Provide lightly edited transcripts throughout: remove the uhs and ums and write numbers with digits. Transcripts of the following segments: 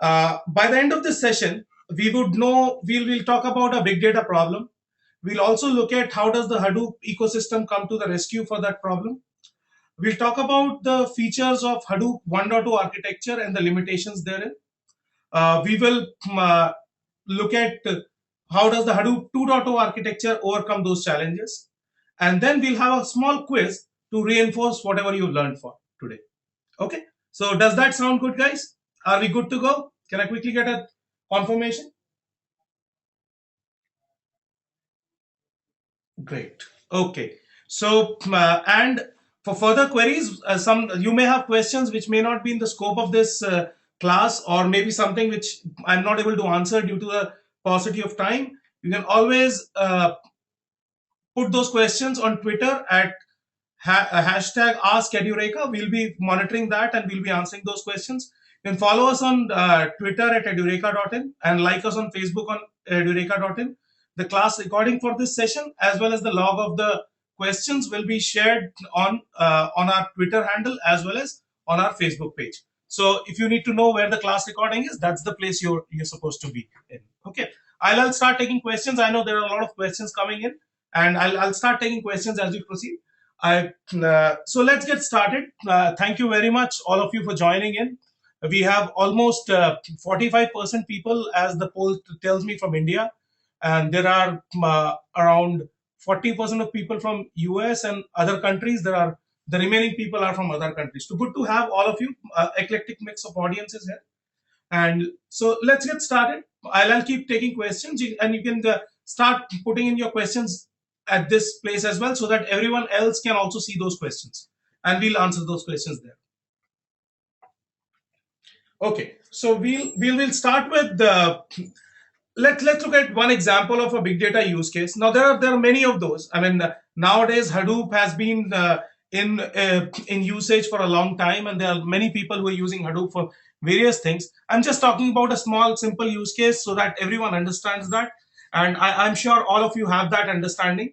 By the end of this session, we'll talk about a big data problem. We'll also look at how does the Hadoop ecosystem come to the rescue for that problem. We'll talk about the features of Hadoop 1.2 architecture and the limitations therein. We will look at how does the Hadoop 2.0 architecture overcome those challenges. And then we'll have a small quiz to reinforce whatever you learned for today. Okay, so does that sound good, guys? Are we good to go? Can I quickly get a confirmation? Great. Okay. So, and for further queries, some you may have questions which may not be in the scope of this class, or maybe something which I'm not able to answer due to the paucity of time. You can always put those questions on Twitter at hashtag AskEdureka. We'll be monitoring that and we'll be answering those questions. You can follow us on Twitter at edureka.in and like us on Facebook on edureka.in. The class recording for this session as well as the log of the questions will be shared on our Twitter handle as well as on our Facebook page. So if you need to know where the class recording is, that's the place you're supposed to be in. Okay, I'll start taking questions. I know there are a lot of questions coming in, and I'll start taking questions as we proceed. So let's get started. Thank you very much, all of you, for joining in. We have almost 45% people, as the poll tells me, from India, and there are around 40% of people from US and other countries. The remaining people are from other countries. So good to have all of you, eclectic mix of audiences here. And so let's get started. I'll keep taking questions, and you can start putting in your questions at this place as well, so that everyone else can also see those questions, and we'll answer those questions there. Okay, so we'll start with the let's look at one example of a big data use case. Now there are many of those. I mean, nowadays Hadoop has been in usage for a long time, and there are many people who are using Hadoop for various things. I'm just talking about a small, simple use case so that everyone understands that, and I'm sure all of you have that understanding.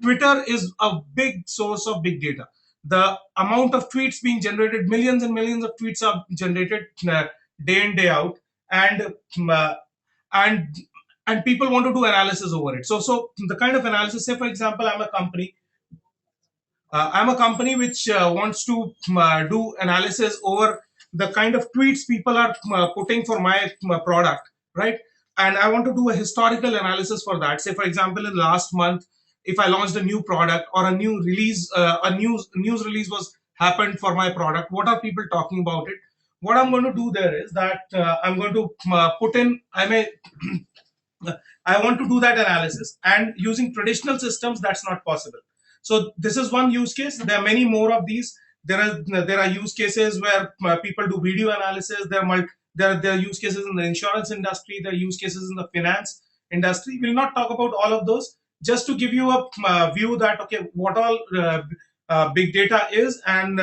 Twitter is a big source of big data. The amount of tweets being generated, millions and millions of tweets are generated day in day out, and and and people want to do analysis over it. So the kind of analysis, say for example, I'm a company which wants to do analysis over the kind of tweets people are putting for my product, right? And I want to do a historical analysis for that. Say, for example, in the last month, if I launched a new product or a new release, a news release was happened for my product, what are people talking about it? What I'm going to do there is that I'm going to put in, I want to do that analysis, and using traditional systems, that's not possible. So this is one use case. There are many more of these. There are use cases where people do video analysis. There are use cases in the insurance industry. There are use cases in the finance industry. We'll not talk about all of those. Just to give you a view that okay, what all big data is and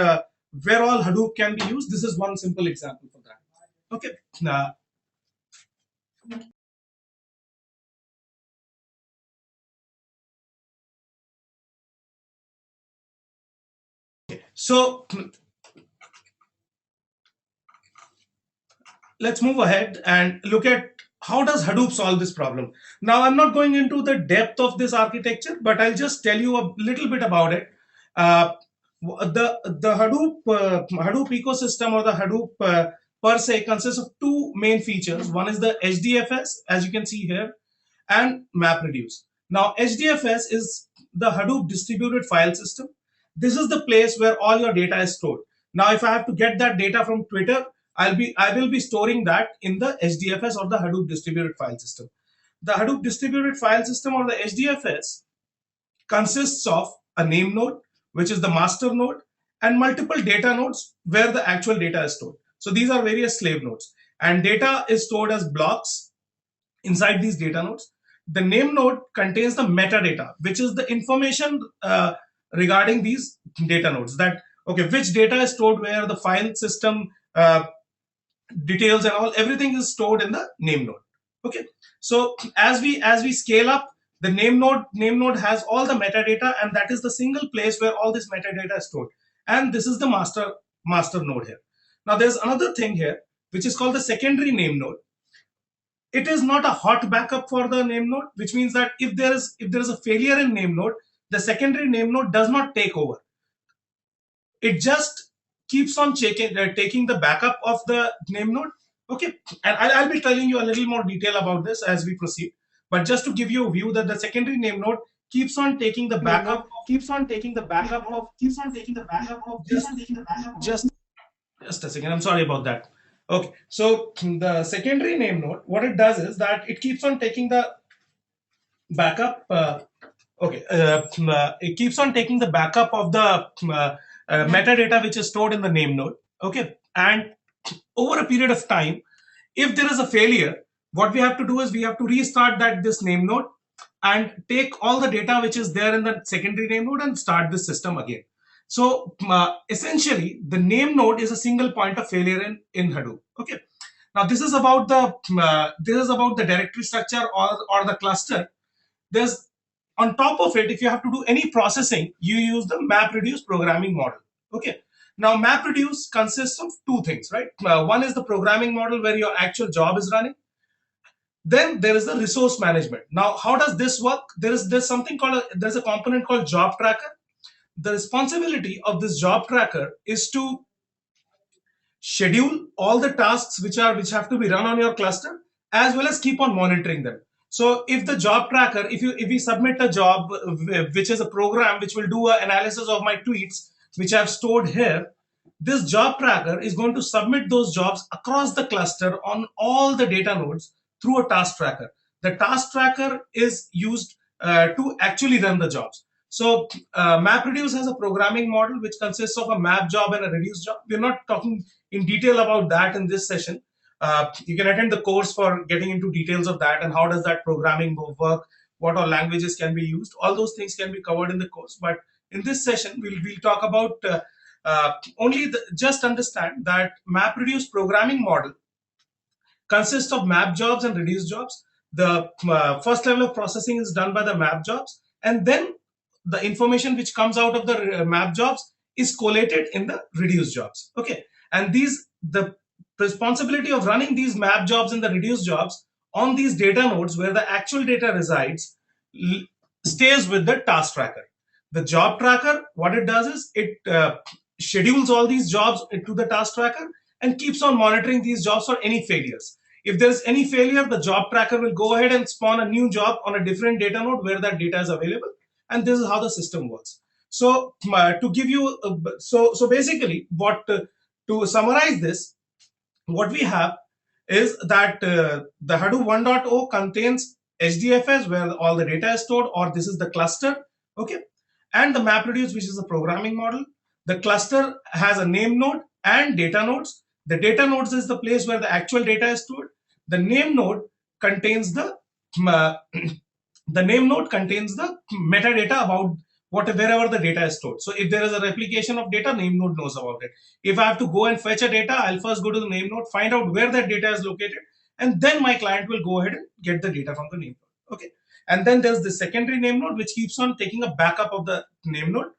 where all Hadoop can be used. This is one simple example for that. Okay. So let's move ahead and look at how does Hadoop solve this problem. Now, I'm not going into the depth of this architecture, but I'll just tell you a little bit about it. The Hadoop ecosystem, or the Hadoop per se, consists of two main features. One is the HDFS, as you can see here, and MapReduce. Now, HDFS is the Hadoop distributed file system. This is the place where all your data is stored. Now, if I have to get that data from Twitter, I will be storing that in the HDFS, or the Hadoop distributed file system. The Hadoop distributed file system, or the HDFS, consists of a name node, which is the master node, and multiple data nodes where the actual data is stored. So these are various slave nodes, and data is stored as blocks inside these data nodes. The name node contains the metadata, which is the information regarding these data nodes, that okay, which data is stored where, the file system details and all, everything is stored in the name node. Okay, so as we scale up, the name node has all the metadata, and that is the single place where all this metadata is stored, and this is the master node here. Now there's another thing here. which is called the secondary name node. It is not a hot backup for the name node, which means that if there is a failure in name node, the secondary name node does not take over. It just keeps on taking the backup of the name node. Okay, and I'll be telling you a little more detail about this as we proceed. But just to give you a view that the secondary name node keeps on taking the backup, keeps on taking the backup of, keeps on taking the backup of, just a second. I'm sorry about that. Okay, so the secondary name node, what it does is that it keeps on taking the backup. Okay, it keeps on taking the backup of the metadata which is stored in the name node. Okay, and over a period of time, if there is a failure, what we have to do is we have to restart this name node and take all the data which is there in the secondary name node and start this system again. So essentially, the name node is a single point of failure in Hadoop. Okay. Now this is about the directory structure or the cluster. There's on top of it, if you have to do any processing, you use the MapReduce programming model. Okay. Now MapReduce consists of two things, right? One is the programming model where your actual job is running. Then there is the resource management. Now, how does this work? There's something called there's a component called job tracker. The responsibility of this job tracker is to schedule all the tasks which have to be run on your cluster, as well as keep on monitoring them. So if the job tracker, if we submit a job which is a program which will do an analysis of my tweets which I've stored here, this job tracker is going to submit those jobs across the cluster on all the data nodes through a task tracker. The task tracker is used to actually run the jobs. So MapReduce has a programming model which consists of a map job and a reduce job. We're not talking in detail about that in this session. You can attend the course for getting into details of that and how does that programming work, what all languages can be used. All those things can be covered in the course. But in this session, we'll talk about just understand that MapReduce programming model consists of map jobs and reduce jobs. The first level of processing is done by the map jobs, and then the information which comes out of the map jobs is collated in the reduce jobs. Okay, and the responsibility of running these map jobs and the reduce jobs on these data nodes where the actual data resides stays with the task tracker. The job tracker, what it does is it schedules all these jobs into the task tracker and keeps on monitoring these jobs for any failures. If there's any failure, the job tracker will go ahead and spawn a new job on a different data node where that data is available. And this is how the system works. So to give you, so basically, to summarize this, what we have is that the Hadoop 1.0 contains HDFS where all the data is stored, or this is the cluster, okay, and the MapReduce, which is a programming model. The cluster has a name node and data nodes. The data nodes is the place where the actual data is stored. The name node contains the name node contains the metadata about wherever the data is stored. So if there is a replication of data, name node knows about it. If I have to go and fetch a data, I'll first go to the name node, find out where that data is located, and then my client will go ahead and get the data from the name node. Okay. And then there's the secondary name node, which keeps on taking a backup of the name node.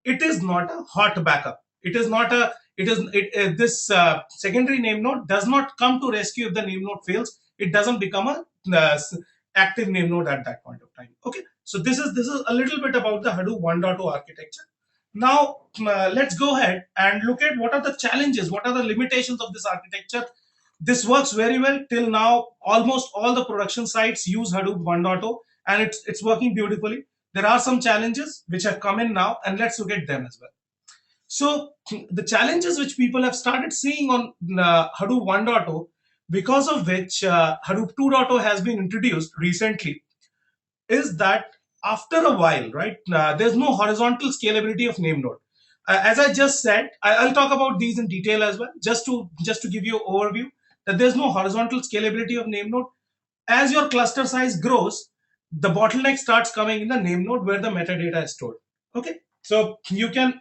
It is not a hot backup. It is not a, it is, this secondary name node does not come to rescue if the name node fails. It doesn't become a active name node at that point of time. Okay. So this is a little bit about the Hadoop 1.0 architecture. Now let's go ahead and look at what are the challenges, what are the limitations of this architecture. This works very well till now. Almost all the production sites use Hadoop 1.0 and it's working beautifully. There are some challenges which have come in now, and let's look at them as well. So the challenges which people have started seeing on Hadoop 1.0, because of which Hadoop 2.0 has been introduced recently, is that after a while, right, there's no horizontal scalability of name node. As I just said, I'll talk about these in detail as well, just to give you an overview that there's no horizontal scalability of name node. As your cluster size grows, the bottleneck starts coming in the name node where the metadata is stored. Okay, so you can.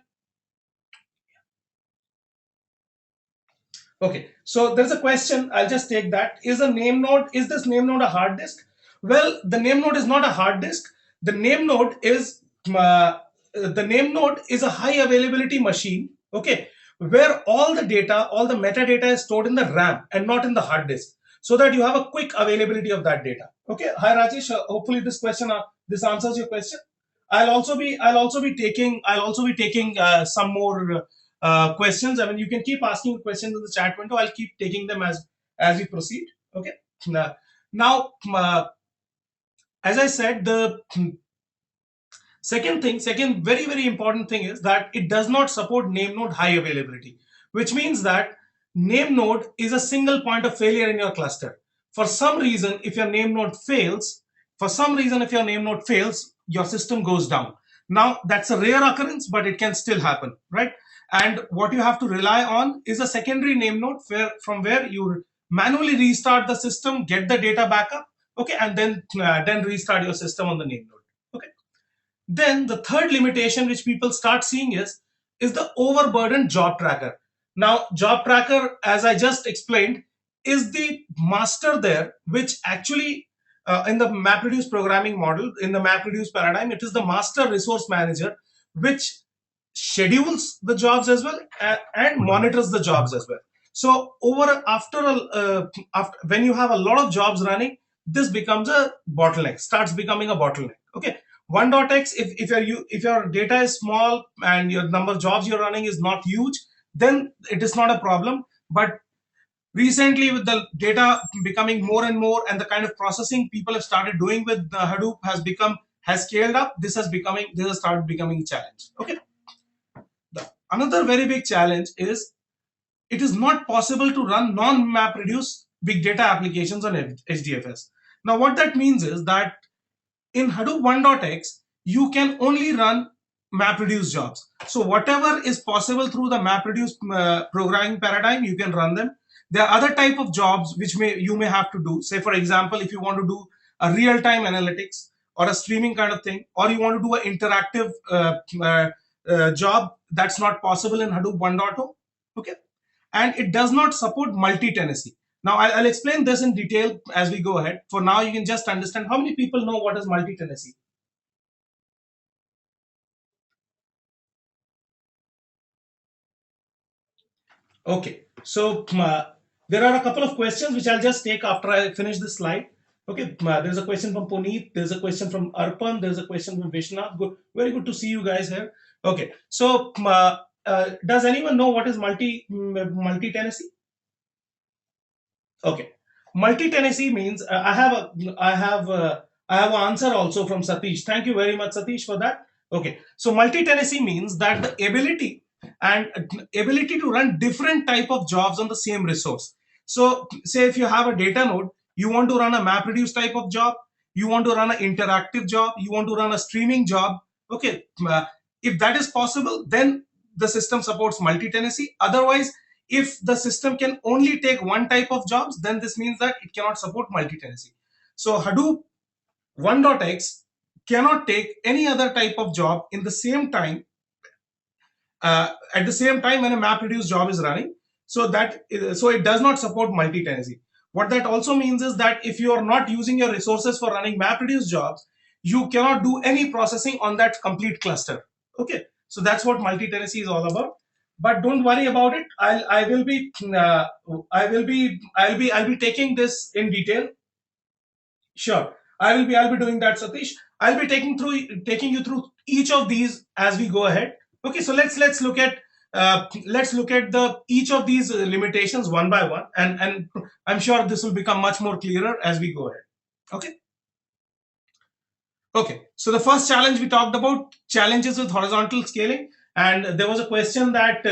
Okay, so there's a question. I'll just take that. Is this name node a hard disk? Well, the name node is not a hard disk. The name node is a high availability machine. Okay, where all the data, all the metadata is stored in the RAM and not in the hard disk, so that you have a quick availability of that data. Okay. Hi Rajesh. Hopefully this question, this answers your question. I'll also be taking some more questions. I mean, you can keep asking questions in the chat window. I'll keep taking them as we proceed. Okay. Now, as I said, the second very, very important thing is that it does not support name node high availability, which means that name node is a single point of failure in your cluster. For some reason, if your name node fails, your system goes down. Now, that's a rare occurrence, but it can still happen, right? And what you have to rely on is a secondary name node from where you manually restart the system, get the data back up, okay, and then restart your system on the name node. Okay. Then the third limitation which people start seeing is the overburdened job tracker. Now, job tracker, as I just explained, is the master there, which actually in the MapReduce programming model, in the MapReduce paradigm, it is the master resource manager which schedules the jobs as well and monitors the jobs as well. So after when you have a lot of jobs running, this becomes a bottleneck, starts becoming a bottleneck. Okay. 1.x, if your data is small and your number of jobs you're running is not huge, then it is not a problem. But recently, with the data becoming more and more, and the kind of processing people have started doing with Hadoop has scaled up, this has started becoming a challenge. Okay. Another very big challenge is it is not possible to run non-MapReduce big data applications on HDFS. Now, what that means is that in Hadoop 1.x, you can only run MapReduce jobs. So whatever is possible through the MapReduce programming paradigm, you can run them. There are other type of jobs which you may have to do. Say, for example, if you want to do a real-time analytics or a streaming kind of thing, or you want to do an interactive job, that's not possible in Hadoop 1.0. Okay. And it does not support multi-tenancy. Now, I'll explain this in detail as we go ahead. For now, you can just understand how many people know what is multi-tenancy. Okay, so there are a couple of questions which I'll just take after I finish this slide. Okay, there's a question from Puneet, there's a question from Arpan, there's a question from Vishnath. Good, very good to see you guys here. Okay, so does anyone know what is multi-tenancy? Okay, multi-tenancy means I have an answer also from Satish. Thank you very much, Satish, for that. Okay, so multi-tenancy means that the ability to run different type of jobs on the same resource. So, say if you have a data node, you want to run a MapReduce type of job, you want to run an interactive job, you want to run a streaming job. Okay, if that is possible, then the system supports multi-tenancy. Otherwise, if the system can only take one type of jobs, then this means that it cannot support multi-tenancy. So Hadoop 1.x cannot take any other type of job in the same time at the same time when a MapReduce job is running. So it does not support multi-tenancy. What that also means is that if you are not using your resources for running MapReduce jobs, you cannot do any processing on that complete cluster. Okay, so that's what multi-tenancy is all about. But don't worry about it. I'll be taking this in detail. Sure, I'll be doing that, Satish. I'll be taking you through each of these as we go ahead. Okay, so let's look at the each of these limitations one by one, and I'm sure this will become much more clearer as we go ahead. Okay. Okay, so the first challenge we talked about, challenges with horizontal scaling, and there was a question that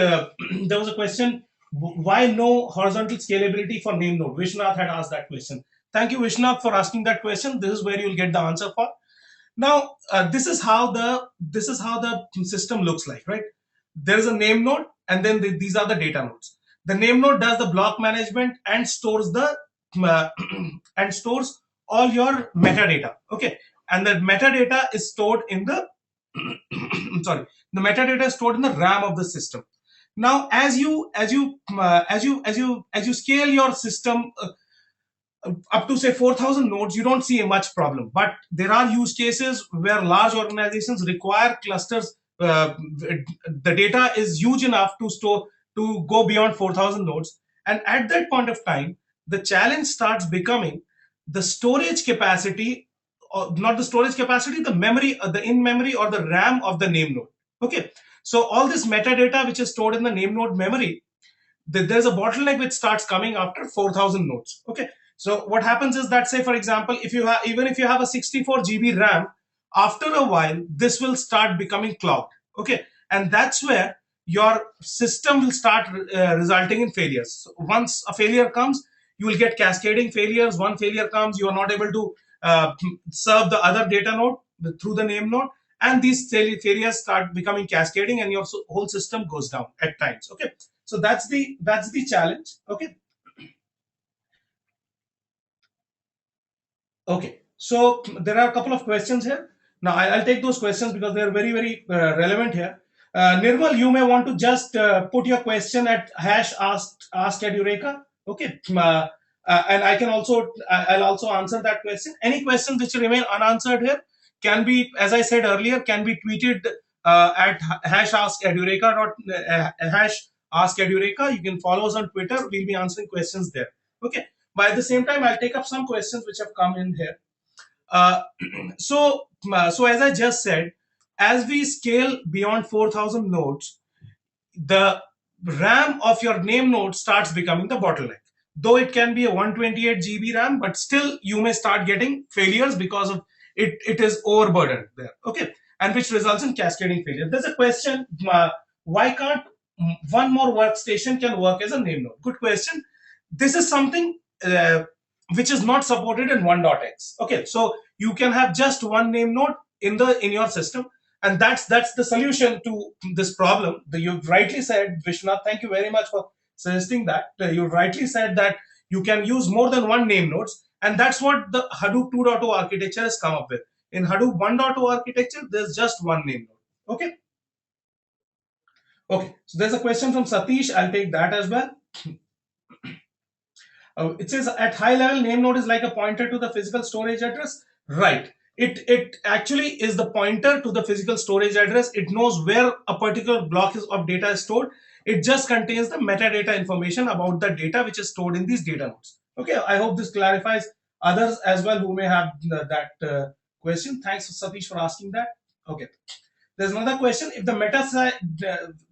why no horizontal scalability for name node? Vishnath had asked that question. Thank you, Vishnath, for asking that question. This is where you'll get the answer for. Now, this is how the system looks like, right? There is a name node, and then these are the data nodes. The name node does the block management and stores and stores all your metadata. Okay, and the metadata is stored in the sorry, the metadata is stored in the RAM of the system. Now, as you scale your system up to say 4,000 nodes, you don't see a much problem. But there are use cases where large organizations require clusters. The data is huge enough to to go beyond 4000 nodes. And at that point of time, the challenge starts becoming the storage capacity, or not the storage capacity, the memory, the in memory or the RAM of the name node. Okay, so all this metadata which is stored in the name node memory, there's a bottleneck which starts coming after 4000 nodes. Okay, so what happens is that, say for example, if you have, even if you have a 64 GB RAM, after a while this will start becoming clogged. Okay, and that's where your system will start resulting in failures. So once a failure comes, you will get cascading failures. One failure comes, you are not able to serve the other data node through the name node, and these failures start becoming cascading, and your whole system goes down at times. Okay, so that's the challenge. Okay. Okay, so there are a couple of questions here. Now I'll take those questions because they are very, very relevant here. Nirmal, you may want to just put your question at hash ask at Eureka. Okay, and I can also I'll also answer that question. Any questions which remain unanswered here can be, as I said earlier, can be tweeted at hash ask at Eureka hash ask at Eureka. You can follow us on Twitter. We'll be answering questions there. Okay. But at the same time, I'll take up some questions which have come in here. Uh, so as I just said, as we scale beyond 4000 nodes, the RAM of your name node starts becoming the bottleneck. Though it can be a 128 GB RAM, but still you may start getting failures because of it is overburdened there. Okay, and which results in cascading failure. There's a question: why can't one more workstation can work as a name node? Good question. This is something which is not supported in 1.x. Okay, so you can have just one name node in your system, and that's the solution to this problem. You've rightly said, Vishwanath, thank you very much for suggesting that. You rightly said that you can use more than one name nodes, and that's what the Hadoop 2.0 architecture has come up with. In Hadoop 1.0 architecture, there's just one name node. Okay. Okay, so there's a question from Satish. I'll take that as well. It says at high level, name node is like a pointer to the physical storage address. Right. It actually is the pointer to the physical storage address. It knows where a particular block of data is stored. It just contains the metadata information about the data which is stored in these data nodes. Okay, I hope this clarifies others as well who may have that question. Thanks, Satish, for asking that. Okay. There's another question. If the meta size,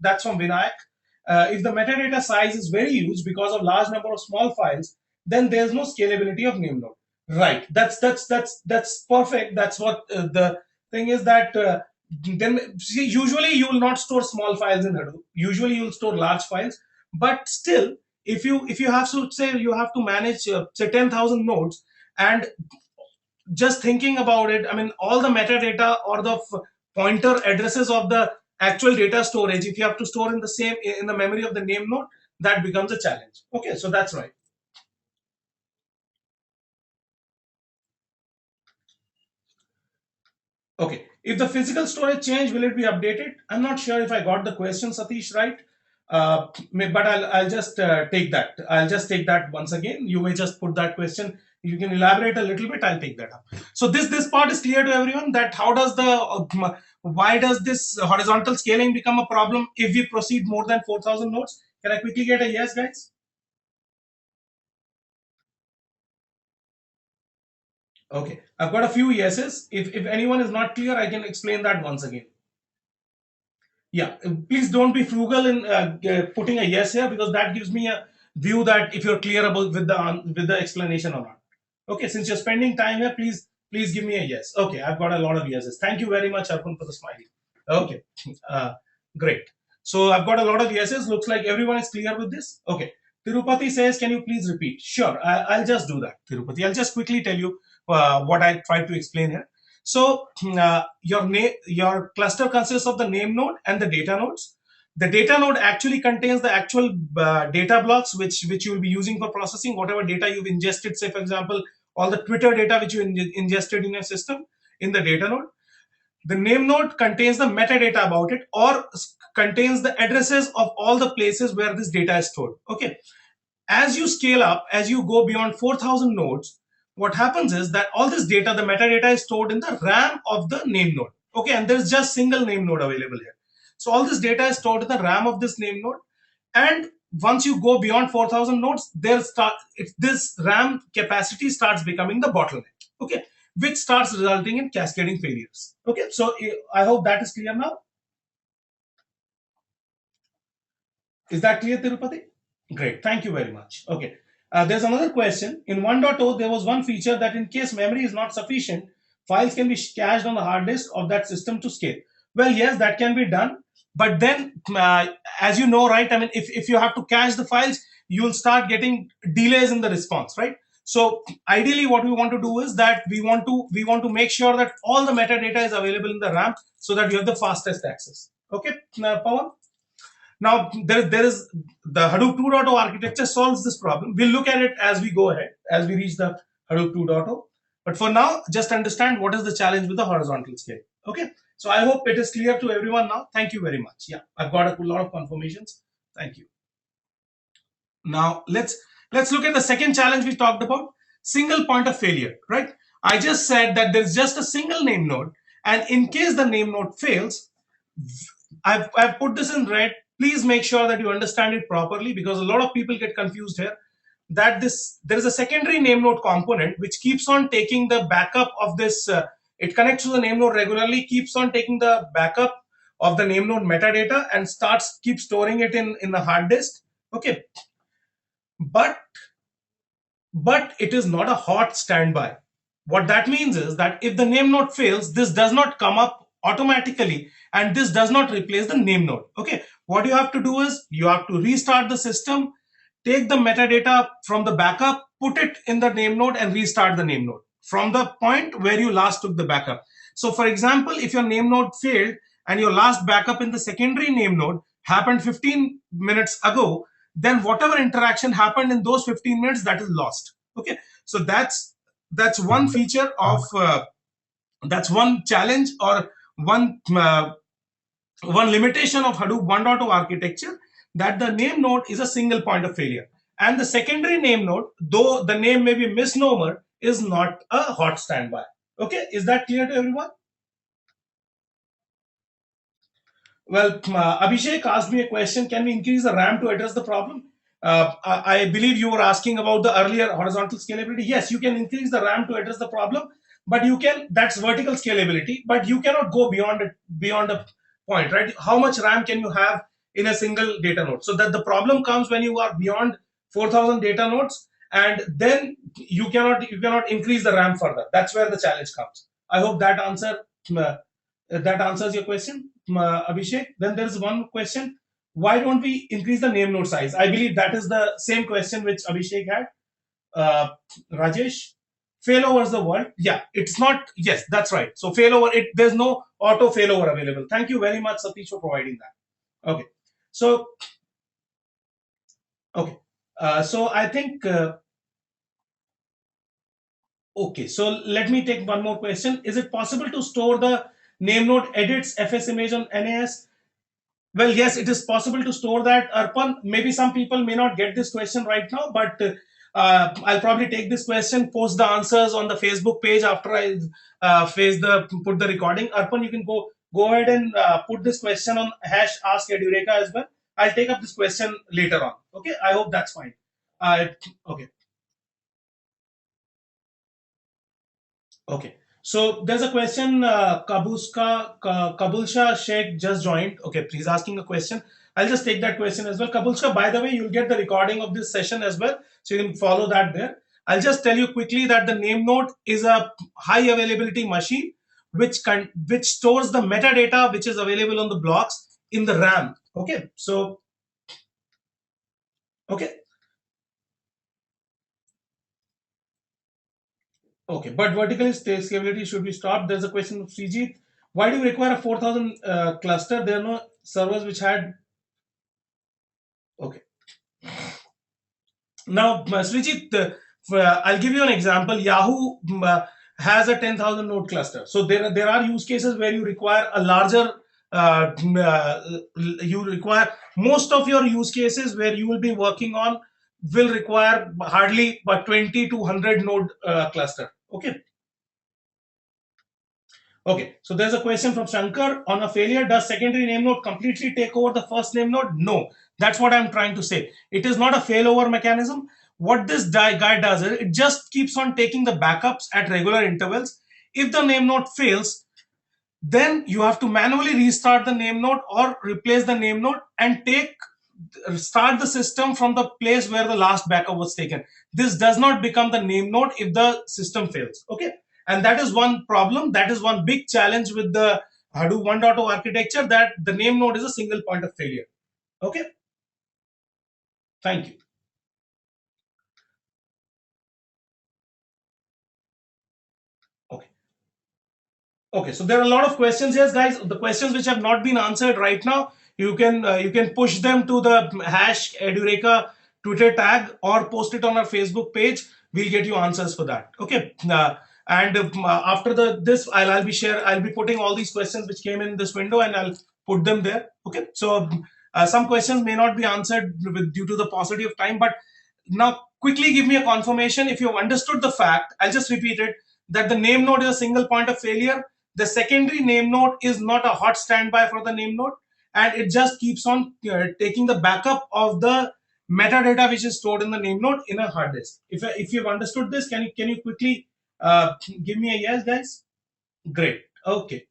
that's from Vinayak. If the metadata size is very huge because of large number of small files, then there's no scalability of name node. Right. That's perfect. That's what the thing is that then see, usually you will not store small files in Hadoop. Usually you will store large files, but still, if you have to say you have to manage say 10,000 nodes, and just thinking about it, I mean, all the metadata or the pointer addresses of the actual data storage, if you have to store in the same in the memory of the name node, that becomes a challenge. Okay, so that's right. Okay, if the physical storage change, will it be updated? I'm not sure if I got the question, Satish, right? But I'll just take that. I'll just take that once again. You may just put that question. You can elaborate a little bit. I'll take that up. So this part is clear to everyone that how does the why does this horizontal scaling become a problem if we proceed more than 4000 nodes? Can I quickly get a yes, guys? Okay, I've got a few yeses. If anyone is not clear, I can explain that once again. Yeah, please don't be frugal in putting a yes here, because that gives me a view that if you're clear about with the explanation or not. Okay, since you're spending time here, please give me a yes. Okay, I've got a lot of yeses. Thank you very much, Arpun, for the smiley. Okay, great. So I've got a lot of yeses. Looks like everyone is clear with this. Okay, Tirupati says, can you please repeat? Sure, I'll just do that, Tirupati. I'll just quickly tell you what I tried to explain here. So your cluster consists of the name node and the data nodes. The data node actually contains the actual data blocks which you will be using for processing whatever data you've ingested. Say, for example, all the Twitter data which you ingested in your system in the data node. The name node contains the metadata about it, or contains the addresses of all the places where this data is stored. Okay. As you scale up, as you go beyond 4000 nodes, what happens is that all this data, the metadata, is stored in the RAM of the name node. Okay, and there's just single name node available here. So all this data is stored in the RAM of this name node, And once you go beyond 4000 nodes, this RAM capacity starts becoming the bottleneck, okay, which starts resulting in cascading failures. Okay, so I hope that is clear now. Is that clear, Tirupati? Great, thank you very much. Okay, there's another question. In 1.0, there was one feature that in case memory is not sufficient, files can be cached on the hard disk of that system to scale. Well, yes, that can be done. But then, as you know, right, I mean, if you have to cache the files, you'll start getting delays in the response, right? So ideally, what we want to do is that we want to make sure that all the metadata is available in the RAM so that you have the fastest access. Okay, Pawan? Now, there is the Hadoop 2.0 architecture solves this problem. We'll look at it as we go ahead, as we reach the Hadoop 2.0. But for now, just understand what is the challenge with the horizontal scale. Okay. So I hope it is clear to everyone now. Thank you very much. Yeah, I've got a lot of confirmations. Thank you. Now let's look at the second challenge we talked about, single point of failure, right? I just said that there's just a single name node, and in case the name node fails, I've put this in red. Please make sure that you understand it properly because a lot of people get confused here. That there is a secondary name node component which keeps on taking the backup of this. It connects to the name node regularly, keeps on taking the backup of the name node metadata and keep storing it in the hard disk. Okay, but it is not a hot standby. What that means is that if the name node fails, this does not come up automatically and this does not replace the name node. Okay, what you have to do is you have to restart the system, take the metadata from the backup, put it in the name node and restart the name node from the point where you last took the backup. So for example, if your name node failed and your last backup in the secondary name node happened 15 minutes ago, then whatever interaction happened in those 15 minutes, that is lost. Okay, so that's one feature of that's one challenge or one limitation of Hadoop 1.0 architecture, that the name node is a single point of failure, and the secondary name node, though the name may be misnomer, is not a hot standby. Okay, is that clear to everyone? Well, Abhishek asked me a question. Can we increase the RAM to address the problem? I believe you were asking about the earlier horizontal scalability. Yes, you can increase the RAM to address the problem, but you can, that's vertical scalability, but you cannot go beyond it, beyond a point, right? How much RAM can you have in a single data node? So that the problem comes when you are beyond 4000 data nodes, and then you cannot increase the RAM further. That's where the challenge comes. I hope that answers your question, Abhishek. Then there is one question: why don't we increase the name node size? I believe that is the same question which Abhishek had. Rajesh, failover the word. Yeah, it's not. Yes, that's right. So failover. There's no auto failover available. Thank you very much, Satish, for providing that. Okay. So okay. So I think. Okay, so let me take one more question. Is it possible to store the name node edits fs image on NAS? Well, yes, it is possible to store that. Arpan, maybe some people may not get this question right now, but I'll probably take this question, post the answers on the Facebook page after I put the recording. Arpan, you can go ahead and put this question on hash ask Edureka as well. I'll take up this question later on. Okay, I hope that's fine. Okay. Okay. So there's a question. Kabulsha Sheikh just joined. Okay, please asking a question. I'll just take that question as well. Kabulsha, by the way, you'll get the recording of this session as well, so you can follow that there. I'll just tell you quickly that the name node is a high availability machine which stores the metadata which is available on the blocks in the RAM. Okay, so okay. Okay, but vertical scalability should be stopped. There's a question of Srijit. Why do you require a 4000 cluster? There are no servers which had. Okay. Now, Srijit, I'll give you an example. Yahoo has a 10,000 node cluster. So there are use cases where you require a larger. You require most of your use cases where you will be working on will require hardly but 20 to 100 node cluster. Okay. Okay, so there's a question from Shankar. On a failure, does secondary name node completely take over the first name node? No, That's what I'm trying to say. It is not a failover mechanism. What this guy does is it just keeps on taking the backups at regular intervals. If the name node fails, then you have to manually restart the name node or replace the name node and start the system from the place where the last backup was taken. This does not become the name node if the system fails. Okay, and that is one problem. That is one big challenge with the Hadoop 1.0 architecture, that the name node is a single point of failure. Okay, thank you. Okay. Okay, so there are a lot of questions here, guys. The questions which have not been answered right now, you can push them to the hash Edureka Twitter tag or post it on our Facebook page. We'll get you answers for that. Okay, and after the this, I'll be putting all these questions which came in this window, and I'll put them there. Okay, so some questions may not be answered due to the paucity of time, but now quickly give me a confirmation if you've understood the fact. I'll just repeat it, that the name node is a single point of failure. The secondary name node is not a hot standby for the name node, and it just keeps on taking the backup of the metadata which is stored in the name node in a hard disk. If you've understood this, can you quickly give me a yes, guys? Great. Okay.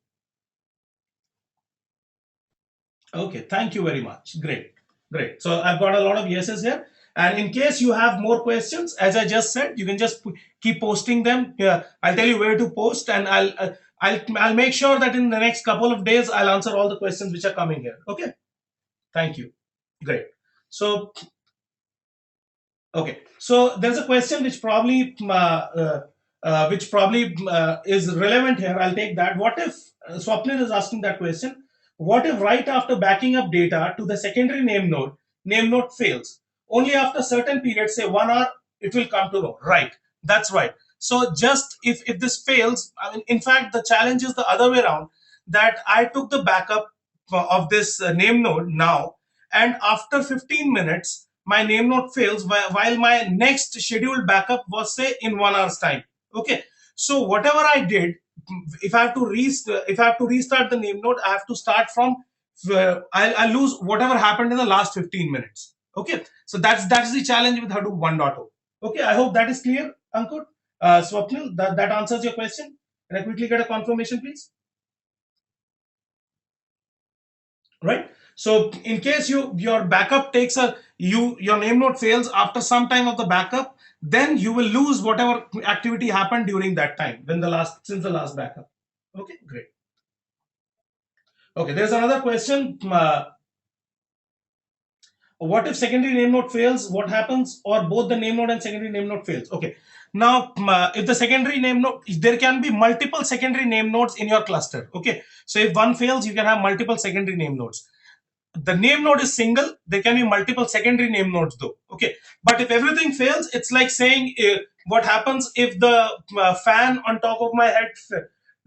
Okay, thank you very much. Great, great. So I've got a lot of yeses here. And in case you have more questions, as I just said, you can just keep posting them. Yeah, I'll tell you where to post, and I'll make sure that in the next couple of days I'll answer all the questions which are coming here. Okay, thank you. Great. So okay, so there's a question which probably is relevant here. I'll take that. What if Swapnil is asking that question? What if right after backing up data to the secondary name node fails? Only after certain period, say 1 hour, it will come to know. Right. That's right. So just if this fails, I mean, in fact, the challenge is the other way around. That I took the backup of this name node now, and after 15 minutes my name node fails while my next scheduled backup was say in 1 hour's time. Okay, so whatever I did, if I have to restart the name node, I have to start from I'll lose whatever happened in the last 15 minutes. Okay, so that's the challenge with Hadoop 1.0. Okay, I hope that is clear, Ankur. Swapnil, that answers your question. Can I quickly get a confirmation, please? Right, so in case your backup takes a your name node fails after some time of the backup, then you will lose whatever activity happened during that time when the last since the last backup. Okay, great. Okay, there's another question. What if secondary name node fails? What happens? Or both the name node and secondary name node fails? Okay, now if the secondary name node, there can be multiple secondary name nodes in your cluster. Okay, so if one fails, you can have multiple secondary name nodes. The name node is single. There can be multiple secondary name nodes though. Okay, but if everything fails, it's like saying what happens if the fan on top of my head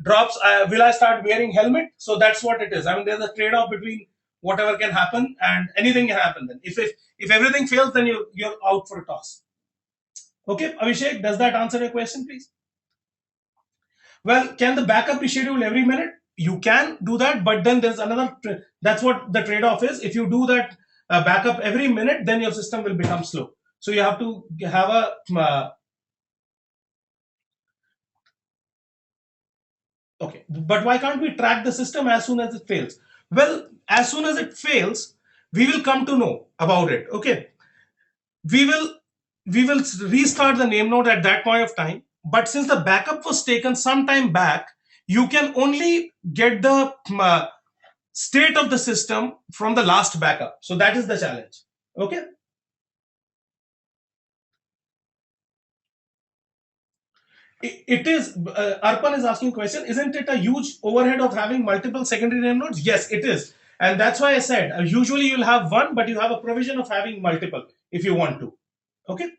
drops, will I start wearing helmet? So that's what it is. I mean, there's a trade-off between whatever can happen and anything can happen. Then if everything fails, then you're out for a toss. Okay, Abhishek, does that answer your question, please? Well, can the backup be scheduled every minute? You can do that, but then there's another. That's what the trade-off is. If you do that backup every minute, then your system will become slow. So you have to have a. Okay, but why can't we track the system as soon as it fails? Well, as soon as it fails, we will come to know about it. Okay, we will we will restart the name node at that point of time, but since the backup was taken some time back, you can only get the state of the system from the last backup. So that is the challenge. Okay, it is Arpan is asking question, isn't it a huge overhead of having multiple secondary name nodes? Yes, it is, and that's why I said usually you'll have one, but you have a provision of having multiple if you want to. Okay.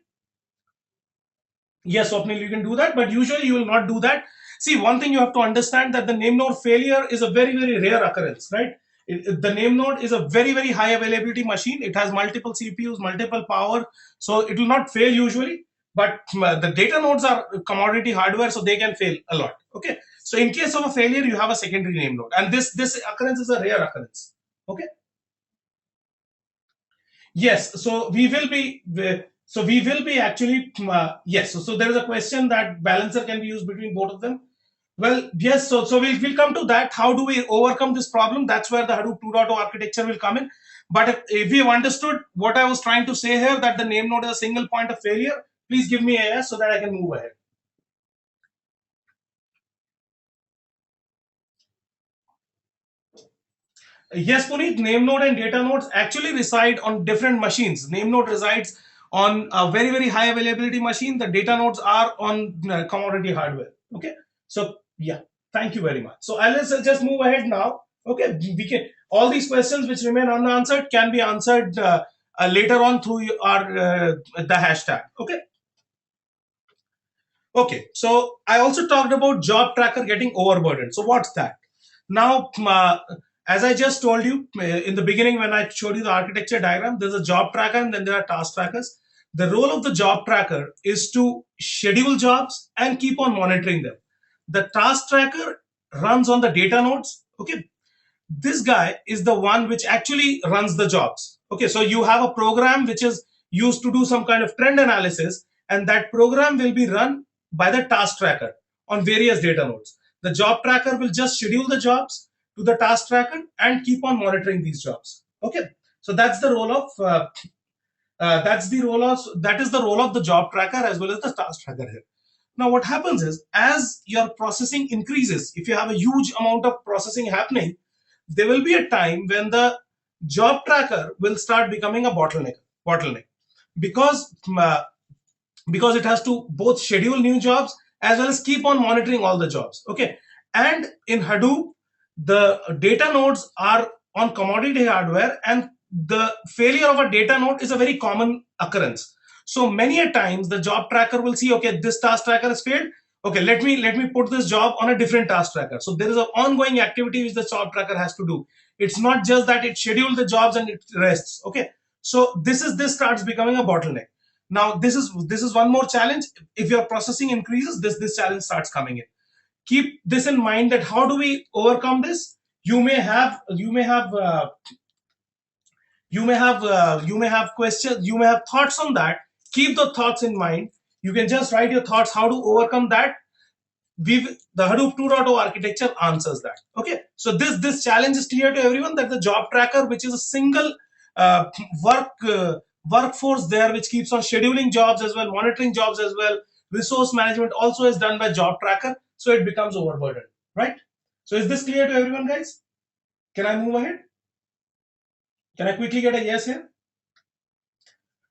Yes, Swapnil, you can do that, but usually you will not do that. See, one thing you have to understand, that the name node failure is a very, very rare occurrence, right? The name node is a very, very high availability machine. It has multiple CPUs, multiple power, so it will not fail usually. But the data nodes are commodity hardware, so they can fail a lot. Okay, so in case of a failure, you have a secondary name node, and this occurrence is a rare occurrence. Okay. Yes, so we will be actually yes. So there is a question that balancer can be used between both of them. Well, yes. So we'll come to that. How do we overcome this problem? That's where the Hadoop 2.0 architecture will come in. But if we've understood what I was trying to say here, that the name node is a single point of failure, please give me a yes so that I can move ahead. Yes, Puneet, name node and data nodes actually reside on different machines. Name node resides on a very, very high availability machine. The data nodes are on commodity hardware. Okay. So, yeah, thank you very much. So, let's just move ahead now. Okay. We can, all these questions which remain unanswered can be answered later on through our the hashtag. Okay. Okay, so I also talked about job tracker getting overburdened. So what's that? Now, as I just told you in the beginning when I showed you the architecture diagram, there's a job tracker and then there are task trackers. The role of the job tracker is to schedule jobs and keep on monitoring them. The task tracker runs on the data nodes. Okay, this guy is the one which actually runs the jobs. Okay, so you have a program which is used to do some kind of trend analysis, and that program will be run by the task tracker on various data nodes. The job tracker will just schedule the jobs to the task tracker and keep on monitoring these jobs. Okay, so that's the role of that is the role of the job tracker as well as the task tracker here. Now, what happens is as your processing increases, if you have a huge amount of processing happening, there will be a time when the job tracker will start becoming a bottleneck because because it has to both schedule new jobs as well as keep on monitoring all the jobs. Okay, and in Hadoop the data nodes are on commodity hardware, and the failure of a data node is a very common occurrence. So many a times the job tracker will see, okay, this task tracker has failed. Okay, let me put this job on a different task tracker. So there is an ongoing activity which the job tracker has to do. It's not just that it schedules the jobs and it rests. Okay, so this starts becoming a bottleneck. Now this is one more challenge. If your processing increases, this challenge starts coming in. Keep this in mind, that how do we overcome this? You may have questions, you may have thoughts on that. Keep the thoughts in mind. You can just write your thoughts how to overcome that. The Hadoop 2.0 architecture answers that. Okay, so this challenge is clear to everyone, that the job tracker, which is a single uh, work workforce there, which keeps on scheduling jobs as well, monitoring jobs as well, resource management also is done by job tracker, so it becomes overburdened, right? So is this clear to everyone, guys? Can I move ahead? Can I quickly get a yes here?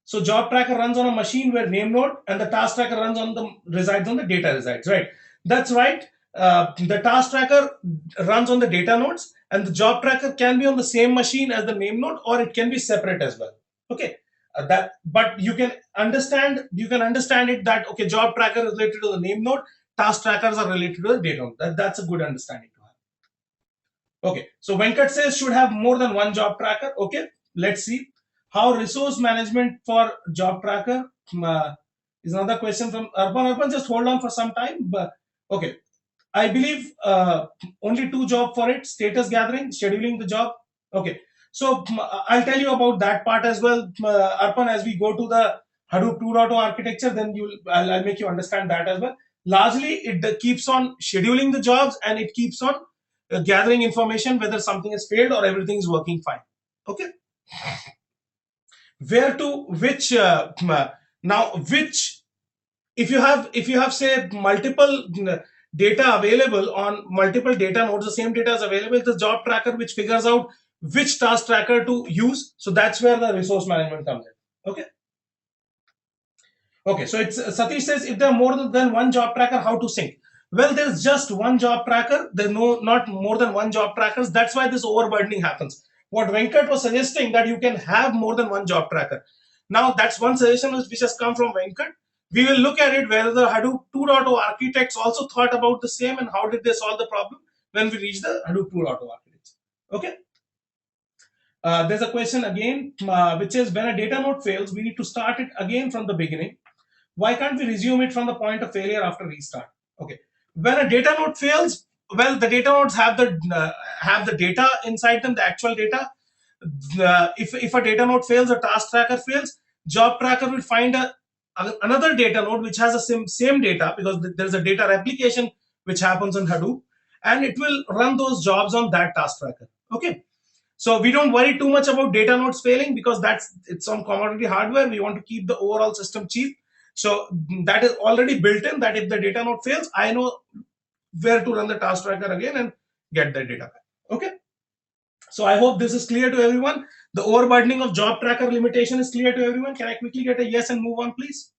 So job tracker runs on a machine where name node and the task tracker runs on the resides on the data resides, right? That's right. The task tracker runs on the data nodes, and the job tracker can be on the same machine as the name node, or it can be separate as well. Okay, that but you can understand it that okay, job tracker is related to the name node, task trackers are related to the data node. That's a good understanding to have. Okay, so Venkat says should have more than one job tracker. Okay, let's see how resource management for job tracker is another question from Urban. Urban, just hold on for some time. But okay, I believe only two job for it: status gathering, scheduling the job. Okay, so I'll tell you about that part as well, Arpan. As we go to the Hadoop 2.0 architecture, then I'll make you understand that as well. Largely, it keeps on scheduling the jobs, and it keeps on gathering information whether something has failed or everything is working fine. Okay, where to which now which if you have say multiple data available on multiple data nodes, the same data is available, the job tracker which figures out which task tracker to use. So that's where the resource management comes in. Okay, okay, so it's Satish says if there are more than one job tracker, how to sync? Well, there's just one job tracker. There's not more than one job trackers. That's why this overburdening happens. What Venkat was suggesting, that you can have more than one job tracker. Now that's one suggestion which has come from Venkat. We will look at it whether the Hadoop 2.0 architects also thought about the same, and how did they solve the problem when we reach the Hadoop 2.0 architecture. Okay. There's a question again, which is when a data node fails, we need to start it again from the beginning. Why can't we resume it from the point of failure after restart? Okay, when a data node fails, well, the data nodes have the data inside them, the actual data. if a data node fails, a task tracker fails, job tracker will find another data node which has the same data, because there's a data replication which happens in Hadoop, and it will run those jobs on that task tracker. Okay. So we don't worry too much about data nodes failing, because it's on commodity hardware. We want to keep the overall system cheap. So that is already built in, that if the data node fails, I know where to run the task tracker again and get the data back. Okay. So I hope this is clear to everyone. The overburdening of job tracker limitation is clear to everyone. Can I quickly get a yes and move on, please?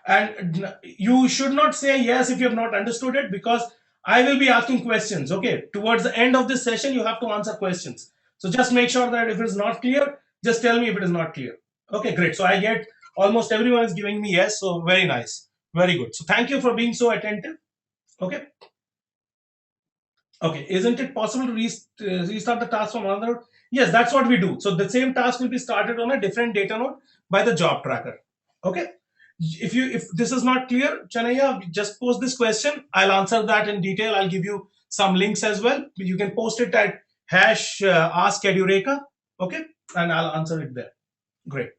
And you should not say yes if you have not understood it, because I will be asking questions. Okay, towards the end of this session you have to answer questions, so just make sure that if it is not clear, just tell me if it is not clear. Okay, great. So I get almost everyone is giving me yes, so very nice, very good. So thank you for being so attentive. Okay. Okay, isn't it possible to restart the task from another node? Yes, that's what we do. So the same task will be started on a different data node by the job tracker. Okay. If this is not clear, Chanaya, just post this question. I'll answer that in detail. I'll give you some links as well. You can post it at hash ask Edureka. Okay, and I'll answer it there. Great.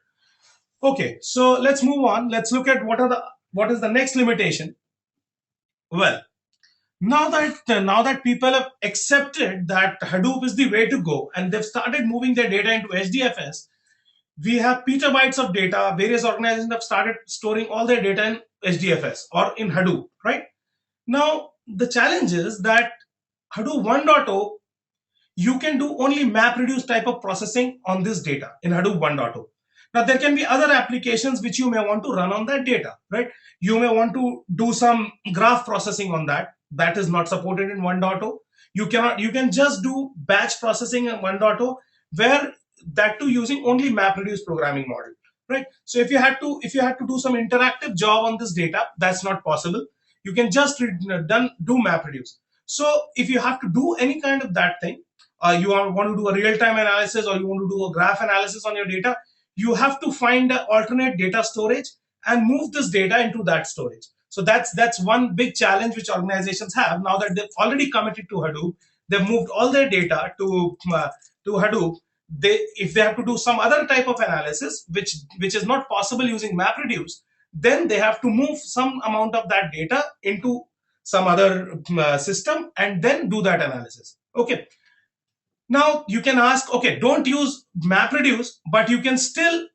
Okay, so let's move on. Let's look at what is the next limitation. Well, now that people have accepted that Hadoop is the way to go, and they've started moving their data into HDFS, we have petabytes of data. Various organizations have started storing all their data in HDFS or in Hadoop, right? Now, the challenge is that Hadoop 1.0, you can do only MapReduce type of processing on this data in Hadoop 1.0. Now, there can be other applications which you may want to run on that data, right? You may want to do some graph processing on that. That is not supported in 1.0. You can just do batch processing in 1.0, where that too using only MapReduce programming model, right? So if you had to do some interactive job on this data, that's not possible. You can just do MapReduce. So if you have to do any kind of that thing, you want to do a real-time analysis, or you want to do a graph analysis on your data, you have to find an alternate data storage and move this data into that storage. So that's one big challenge which organizations have now that they've already committed to Hadoop. They've moved all their data to Hadoop. If they have to do some other type of analysis, which is not possible using MapReduce, then they have to move some amount of that data into some other system and then do that analysis. Okay. Now you can ask, okay, don't use MapReduce, but you can still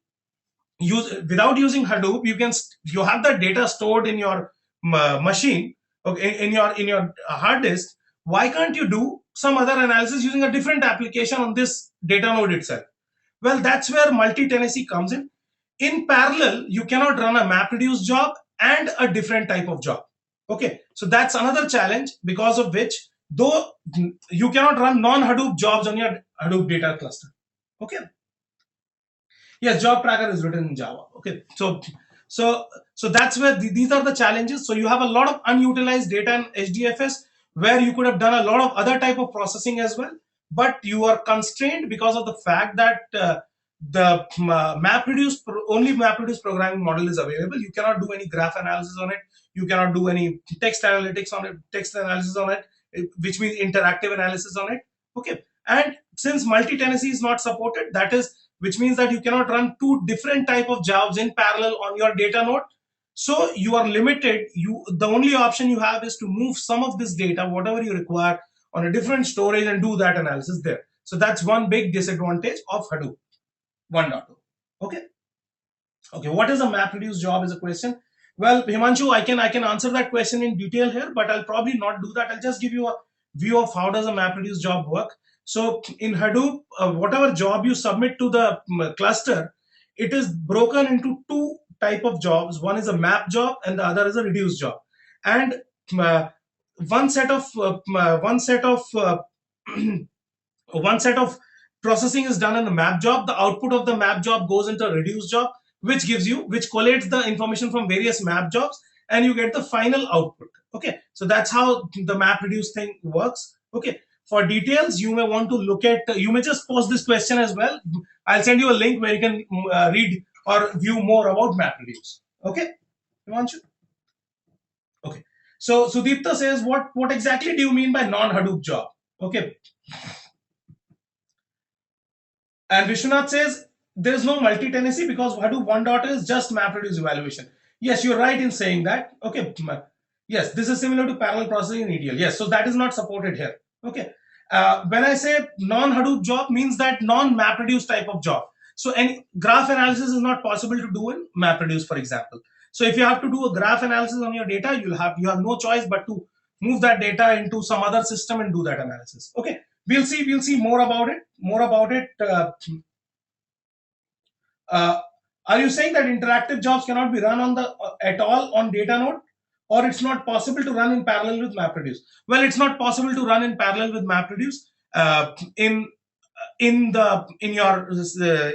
use, without using Hadoop, you have that data stored in your machine, okay, in your hard disk. Why can't you do some other analysis using a different application on this data node itself? Well, that's where multi-tenancy comes in. In parallel, you cannot run a MapReduce job and a different type of job. Okay, so that's another challenge, because of which, though you cannot run non-Hadoop jobs on your Hadoop data cluster. Okay. Yes, job tracker is written in Java. Okay, so that's where these are the challenges. So you have a lot of unutilized data in HDFS, where you could have done a lot of other type of processing as well, but you are constrained because of the fact that the only MapReduce programming model is available. You cannot do any graph analysis on it. You cannot do any text analytics on it, text analysis on it, which means interactive analysis on it. Okay, and since multi-tenancy is not supported, that is, which means that you cannot run two different type of jobs in parallel on your data node. So you are limited. The only option you have is to move some of this data, whatever you require, on a different storage and do that analysis there. So that's one big disadvantage of Hadoop 1.0. Okay. Okay, what is a MapReduce job is a question. Well, Himanshu, I can answer that question in detail here, but I'll probably not do that. I'll just give you a view of how does a MapReduce job work. So in Hadoop, whatever job you submit to the cluster, it is broken into two type of jobs. One is a map job and the other is a reduce job. And uh, one set of one set of one set of processing is done in the map job. The output of the map job goes into a reduce job, which collates the information from various map jobs, and you get the final output. Okay, so that's how the MapReduce thing works. Okay, for details, you may want to look at, you may just post this question as well. I'll send you a link where you can read or view more about MapReduce. Okay, Himanshu? Okay, so Sudipta says, what exactly do you mean by non-Hadoop job? Okay, And Vishwanath says there is no multi-tenancy because Hadoop 1.0 is just MapReduce evaluation. Yes, you're right in saying that. Okay. Yes, this is similar to parallel processing in ETL. Yes, so that is not supported here. Okay. When I say non-Hadoop job, means that non-MapReduce type of job. So any graph analysis is not possible to do in MapReduce, for example. So if you have to do a graph analysis on your data, you have no choice but to move that data into some other system and do that analysis. Okay, we'll see more about it. Uh, are you saying that interactive jobs cannot be run on the at all on Datanode, or it's not possible to run in parallel with MapReduce? Well, it's not possible to run in parallel with MapReduce in your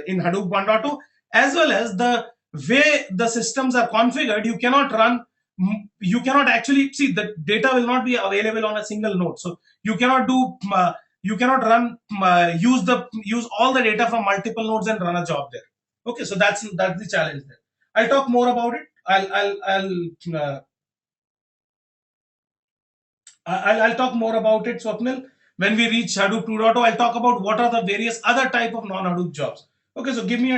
in Hadoop 1.2, as well as the way the systems are configured. You cannot actually see the data will not be available on a single node. So you cannot do you cannot run use all the data from multiple nodes and run a job there. Okay, so that's the challenge there. I'll talk more about it. I'll talk more about it, Swapnil. When we reach Hadoop 2.0, I'll talk about what are the various other type of non-Hadoop jobs. Okay, so give me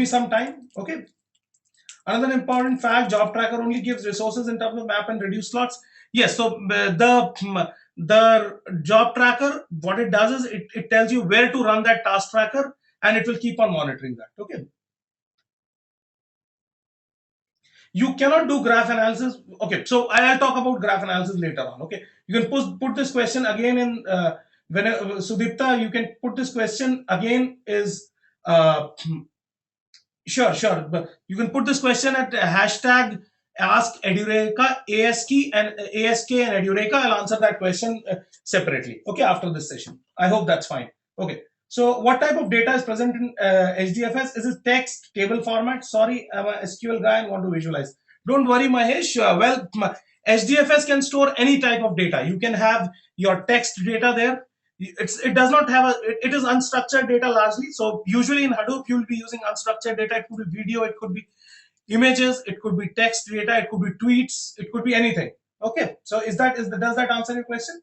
some time. Okay. Another important fact: job tracker only gives resources in terms of map and reduce slots. Yes, so the job tracker, what it does is it tells you where to run that task tracker, and it will keep on monitoring that. Okay. You cannot do graph analysis. Okay, so I'll talk about graph analysis later on. Okay, you can put this question again in when Sudipta, you can put this question again is sure, but you can put this question at hashtag ask Edureka, ASK and Edureka. I'll answer that question separately. Okay, after this session. I hope that's fine. Okay. So what type of data is present in HDFS? Is it text, table format? Sorry, I'm a SQL guy and want to visualize. Don't worry, Mahesh. HDFS can store any type of data. You can have your text data there. It does not have it is unstructured data largely. So usually in Hadoop, you will be using unstructured data. It could be video, it could be images, it could be text data, it could be tweets, it could be anything. Okay. So does that answer your question?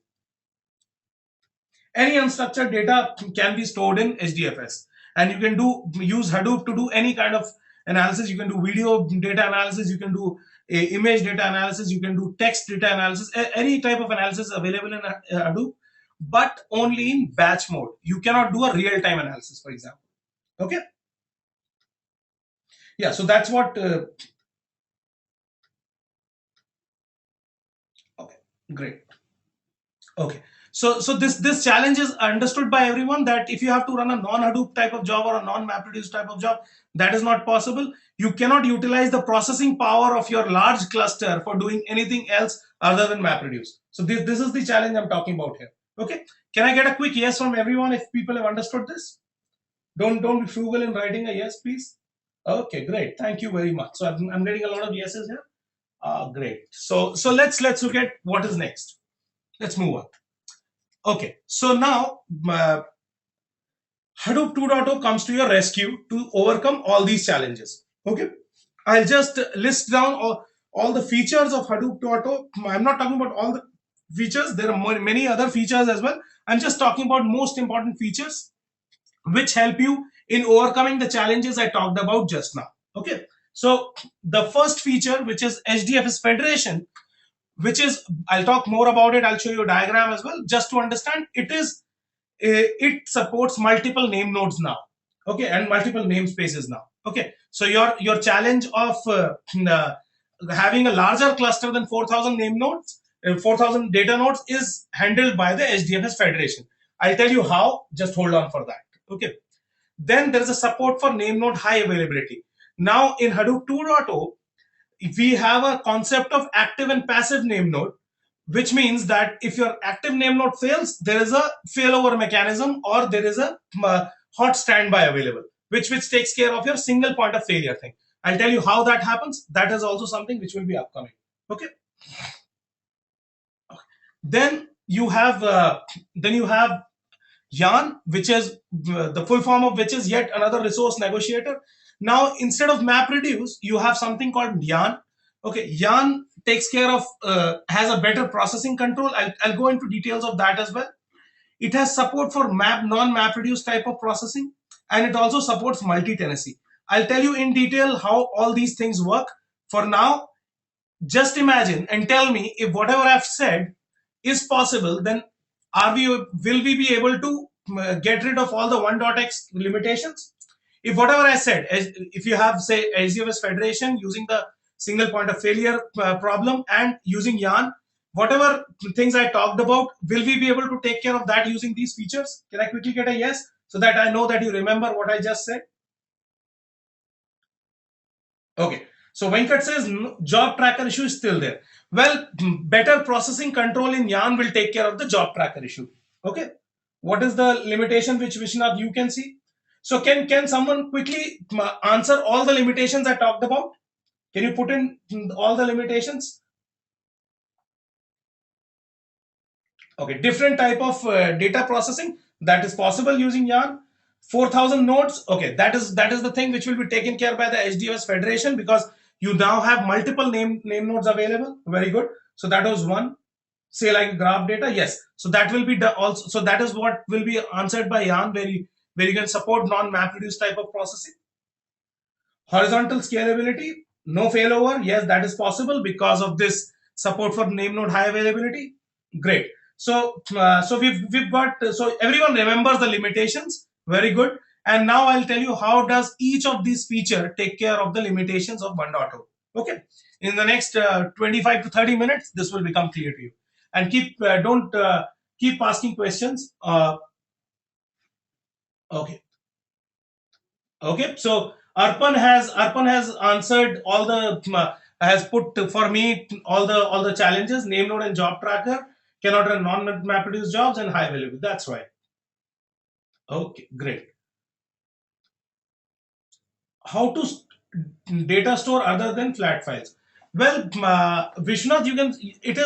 Any unstructured data can be stored in HDFS, and you can use Hadoop to do any kind of analysis. You can do video data analysis, you can do image data analysis, you can do text data analysis, any type of analysis available in Hadoop, but only in batch mode. You cannot do a real-time analysis, for example. Okay. Yeah, so that's what okay, great. Okay. So this challenge is understood by everyone, that if you have to run a non-Hadoop type of job or a non-MapReduce type of job, that is not possible. You cannot utilize the processing power of your large cluster for doing anything else other than MapReduce. So this is the challenge I'm talking about here. Okay. Can I get a quick yes from everyone if people have understood this? Don't be frugal in writing a yes, please. Okay, great. Thank you very much. So I'm getting a lot of yeses here. Great. So let's look at what is next. Let's move on. Okay, so now Hadoop 2.0 comes to your rescue to overcome all these challenges. Okay, I'll just list down all the features of Hadoop 2.0. I'm not talking about all the features. There are many other features as well. I'm just talking about most important features which help you in overcoming the challenges I talked about just now. Okay, so the first feature, which is HDFS Federation, which is, I'll talk more about it. I'll show you a diagram as well, just to understand. It supports multiple name nodes now. Okay, and multiple namespaces now. Okay, so your challenge of having a larger cluster than 4,000 name nodes, 4,000 data nodes is handled by the HDFS Federation. I'll tell you how. Just hold on for that. Okay. Then there is a support for name node high availability. Now in Hadoop 2.0, we have a concept of active and passive name node, which means that if your active name node fails, there is a failover mechanism, or there is a hot standby available, which takes care of your single point of failure thing. I'll tell you how that happens. That is also something which will be upcoming. Okay. Then you have Yarn, which is the full form of which is yet another resource negotiator. Now, instead of MapReduce, you have something called Yarn. Okay, Yarn takes care of, has a better processing control. I'll go into details of that as well. It has support for non-map reduce type of processing, and it also supports multi-tenancy. I'll tell you in detail how all these things work. For now, just imagine and tell me if whatever I've said is possible, then will we be able to get rid of all the 1.x limitations? If whatever I said, if you have say SDFS Federation using the single point of failure problem and using Yarn, whatever things I talked about, will we be able to take care of that using these features? Can I quickly get a yes so that I know that you remember what I just said? Okay. So Venkat says job tracker issue is still there. Well, better processing control in Yarn will take care of the job tracker issue. Okay. What is the limitation which Vishnath you can see? So can someone quickly answer all the limitations I talked about? Can you put in all the limitations? Okay, different type of data processing that is possible using Yarn. 4,000 nodes. Okay, that is the thing which will be taken care by the HDFS Federation, because you now have multiple name nodes available. Very good. So that was one. Say like graph data. Yes. So that will be also. So that is what will be answered by Yarn, where you can support non-map reduce type of processing. Horizontal scalability, no failover. Yes, that is possible because of this support for name node high availability. Great. So we've got, so everyone remembers the limitations. Very good. And now I'll tell you how does each of these feature take care of the limitations of 1.0. Okay. In the next 25 to 30 minutes, this will become clear to you. And don't keep asking questions. Okay. Okay, so Arpan has answered all the has put for me all the challenges. Name node and job tracker cannot run non-map reduced jobs and high availability. That's right. Okay, great. How to data store other than flat files? Well, Vishnath, you can. It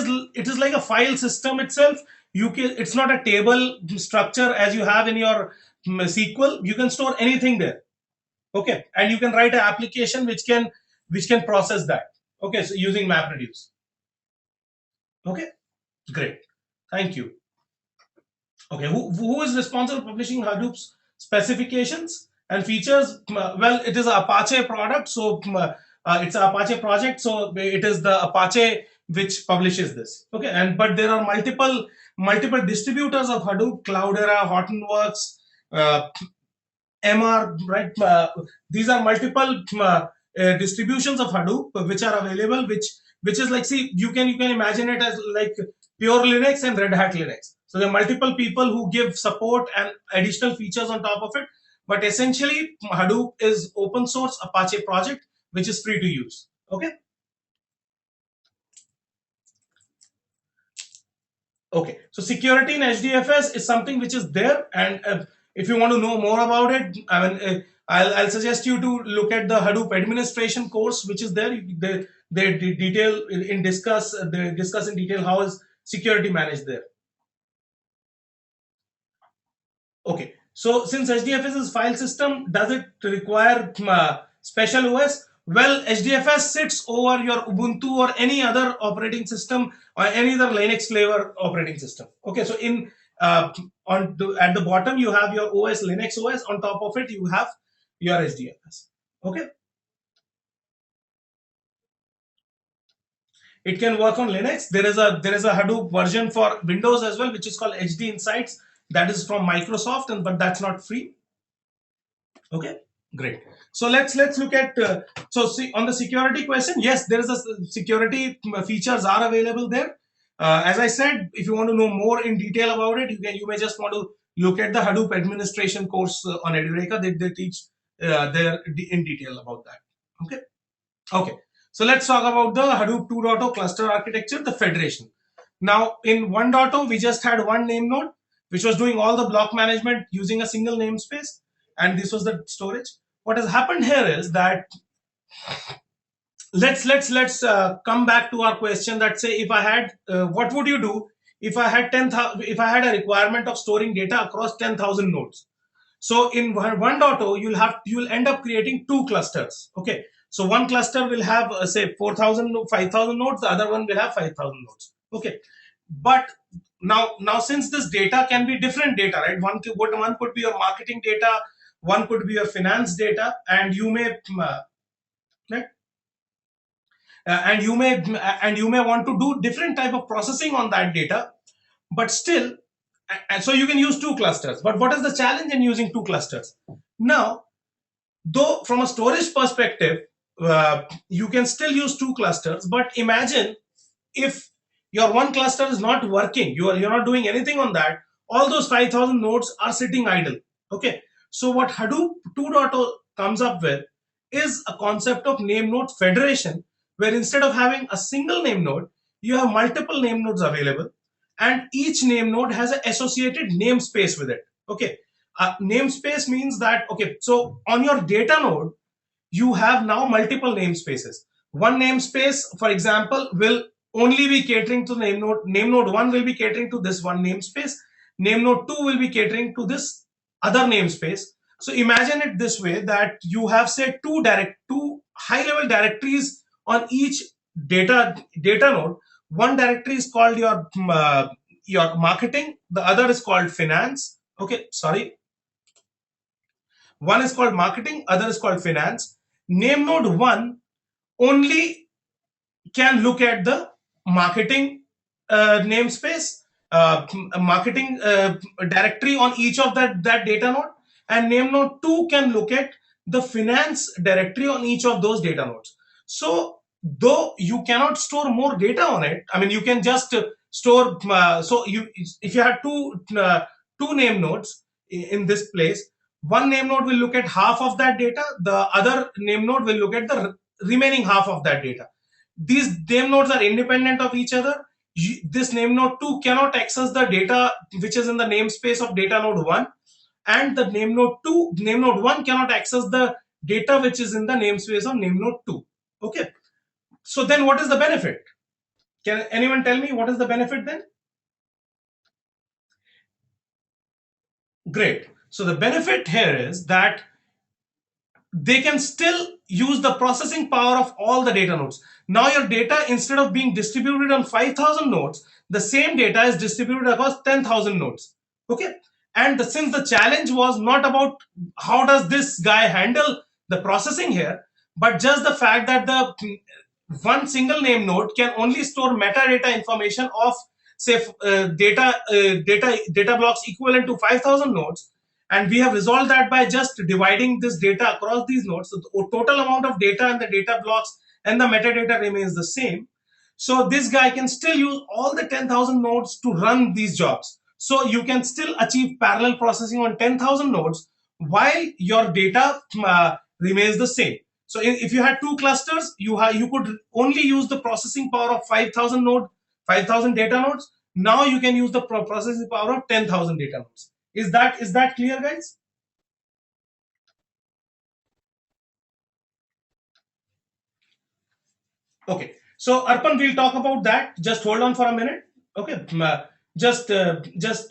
is like a file system itself. You can. It's not a table structure as you have in your SQL. You can store anything there. Okay, and you can write an application which can process that. Okay, so using MapReduce. Okay, great, thank you. Okay, who is responsible for publishing Hadoop's specifications and features? Well, it is an Apache product, so it's an Apache project, so it is the Apache which publishes this. Okay, and but there are multiple distributors of Hadoop: Cloudera, Hortonworks, MR, right? These are multiple distributions of Hadoop which are available, which is like, see, you can imagine it as like pure Linux and Red Hat Linux. So there are multiple people who give support and additional features on top of it. But essentially, Hadoop is open source Apache project which is free to use. Okay. Okay, so security in HDFS is something which is there, and if you want to know more about it, I mean, I'll suggest you to look at the Hadoop administration course, which is there. They discuss in detail how is security managed there. Okay, so since HDFS is file system, does it require special OS? Well, HDFS sits over your Ubuntu or any other operating system or any other Linux flavor operating system. Okay, so at the bottom you have your OS, Linux OS. On top of it you have your HDFS. Okay, it can work on Linux. There is a Hadoop version for Windows as well, which is called HD Insights. That is from Microsoft, but that's not free. Okay, great. So let's look at so see on the security question. Yes, there is a security features are available there. As I said, if you want to know more in detail about it, you may just want to look at the Hadoop administration course on Edureka. They teach there in detail about that. Okay. Okay. So let's talk about the Hadoop 2.0 cluster architecture, the federation. Now in 1.0, we just had one name node, which was doing all the block management using a single namespace, and this was the storage. What has happened here is that let's come back to our question that, say, if I had what would you do if I had 10,000, if I had a requirement of storing data across 10,000 nodes? So in 1.0, you'll end up creating two clusters. Okay, so one cluster will have say 4,000 5,000 nodes, the other one will have 5,000 nodes. Okay, but now since this data can be different data, right? One could be your marketing data, one could be your finance data, and you may right? And you may want to do different type of processing on that data, but still, and so you can use two clusters. But what is the challenge in using two clusters? Now, though from a storage perspective, you can still use two clusters, but imagine if your one cluster is not working, you're not doing anything on that, all those 5,000 nodes are sitting idle. Okay, so what Hadoop 2.0 comes up with is a concept of name node federation, where instead of having a single name node, you have multiple name nodes available, and each name node has an associated namespace with it. Okay, namespace means that, okay, so on your data node you have now multiple namespaces. One namespace, for example, will only be catering to name node 1 will be catering to this one namespace, name node 2 will be catering to this other namespace. So imagine it this way, that you have, say, two high level directories on each data node. One directory is called your marketing, the other is called finance. Okay, sorry, one is called marketing, other is called finance. Name node 1 only can look at the marketing namespace, marketing directory on each of that data node, and name node 2 can look at the finance directory on each of those data nodes. So though you cannot store more data on it, I mean, you can just store, so you, if you have two name nodes in this place, one name node will look at half of that data, the other name node will look at the remaining half of that data. These name nodes are independent of each other. This name node 2 cannot access the data which is in the namespace of data node 1, and the name node 1 cannot access the data which is in the namespace of name node 2. Okay, so then what is the benefit? Can anyone tell me what is the benefit then? Great. So the benefit here is that they can still use the processing power of all the data nodes. Now your data, instead of being distributed on 5,000 nodes, the same data is distributed across 10,000 nodes. Okay, and since the challenge was not about how does this guy handle the processing here, but just the fact that the one single name node can only store metadata information of, say, data blocks equivalent to 5,000 nodes, and we have resolved that by just dividing this data across these nodes. So the total amount of data and the data blocks and the metadata remains the same. So this guy can still use all the 10,000 nodes to run these jobs. So you can still achieve parallel processing on 10,000 nodes while your data remains the same. So if you had two clusters, you could only use the processing power of 5,000 data nodes. Now you can use the processing power of 10,000 data nodes. Is that clear, guys? Okay. So Arpan, we'll talk about that. Just hold on for a minute. Okay. Just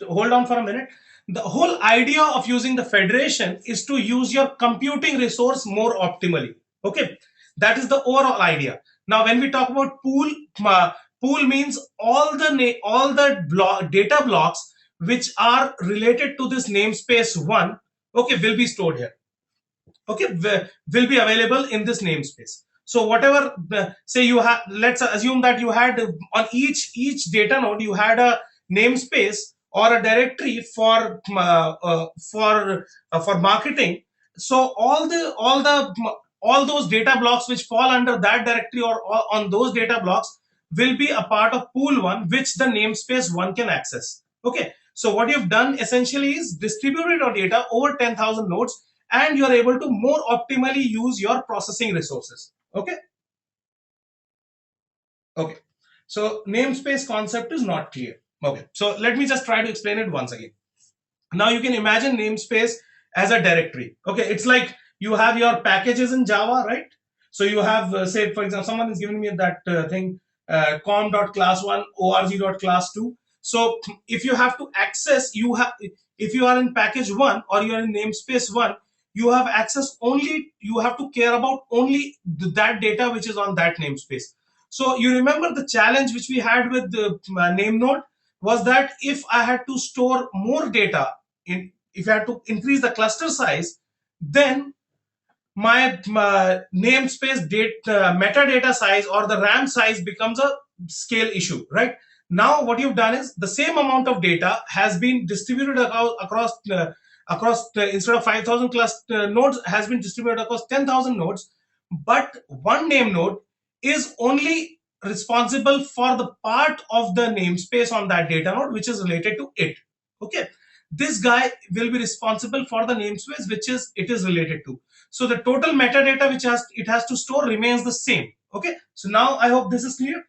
hold on for a minute. The whole idea of using the federation is to use your computing resource more optimally. Okay. That is the overall idea. Now, when we talk about pool means all the data blocks which are related to this namespace one, okay, will be stored here. Okay, will be available in this namespace. So whatever, say you have, let's assume that you had on each data node you had a namespace or a directory for marketing. So all those data blocks which fall under that directory or on those data blocks will be a part of pool one, which the namespace one can access. Okay, so what you've done essentially is distributed your data over 10,000 nodes, and you're able to more optimally use your processing resources. Okay. Okay, so namespace concept is not clear. Okay, so let me just try to explain it once again. Now you can imagine namespace as a directory. Okay, it's like you have your packages in Java, right? So you have, say, for example, someone is giving me that thing, com.class1 org.class2. So if you have to access, if you are in package 1 or you are in namespace 1, you have access only, you have to care about only that data which is on that namespace. So you remember the challenge which we had with the name node, was that if I had to store more data if I had to increase the cluster size, then my namespace metadata size or the RAM size becomes a scale issue, right? Now what you've done is the same amount of data has been distributed across instead of 5,000 cluster nodes has been distributed across 10,000 nodes, but one name node is only responsible for the part of the namespace on that data node which is related to it. Okay, this guy will be responsible for the namespace which is it is related to. So the total metadata which it has to store remains the same. Okay, so now I hope this is clear,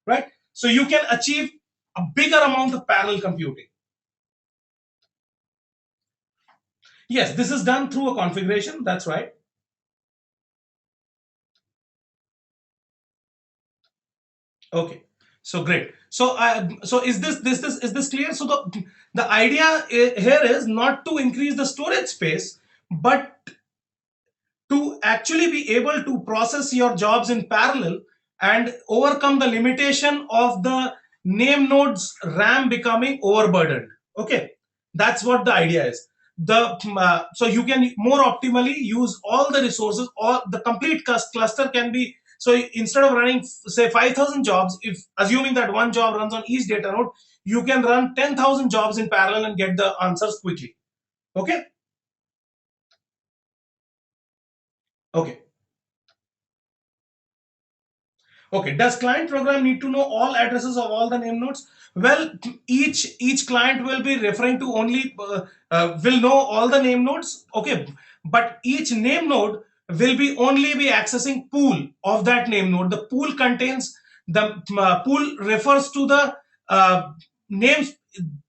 right? So you can achieve a bigger amount of parallel computing. Yes, this is done through a configuration, that's right. Okay, so great. So so is this clear? So the idea here is not to increase the storage space, but to actually be able to process your jobs in parallel and overcome the limitation of the name nodes RAM becoming overburdened. Okay, that's what the idea is. So you can more optimally use all the resources, or the complete cluster can be. So instead of running say 5,000 jobs, if assuming that one job runs on each data node, you can run 10,000 jobs in parallel and get the answers quickly. Okay. Okay. Okay, does client program need to know all addresses of all the name nodes? Well, each client will be referring to only will know all the name nodes. Okay, but each name node will be only be accessing pool of that name node. The pool contains the pool refers to the names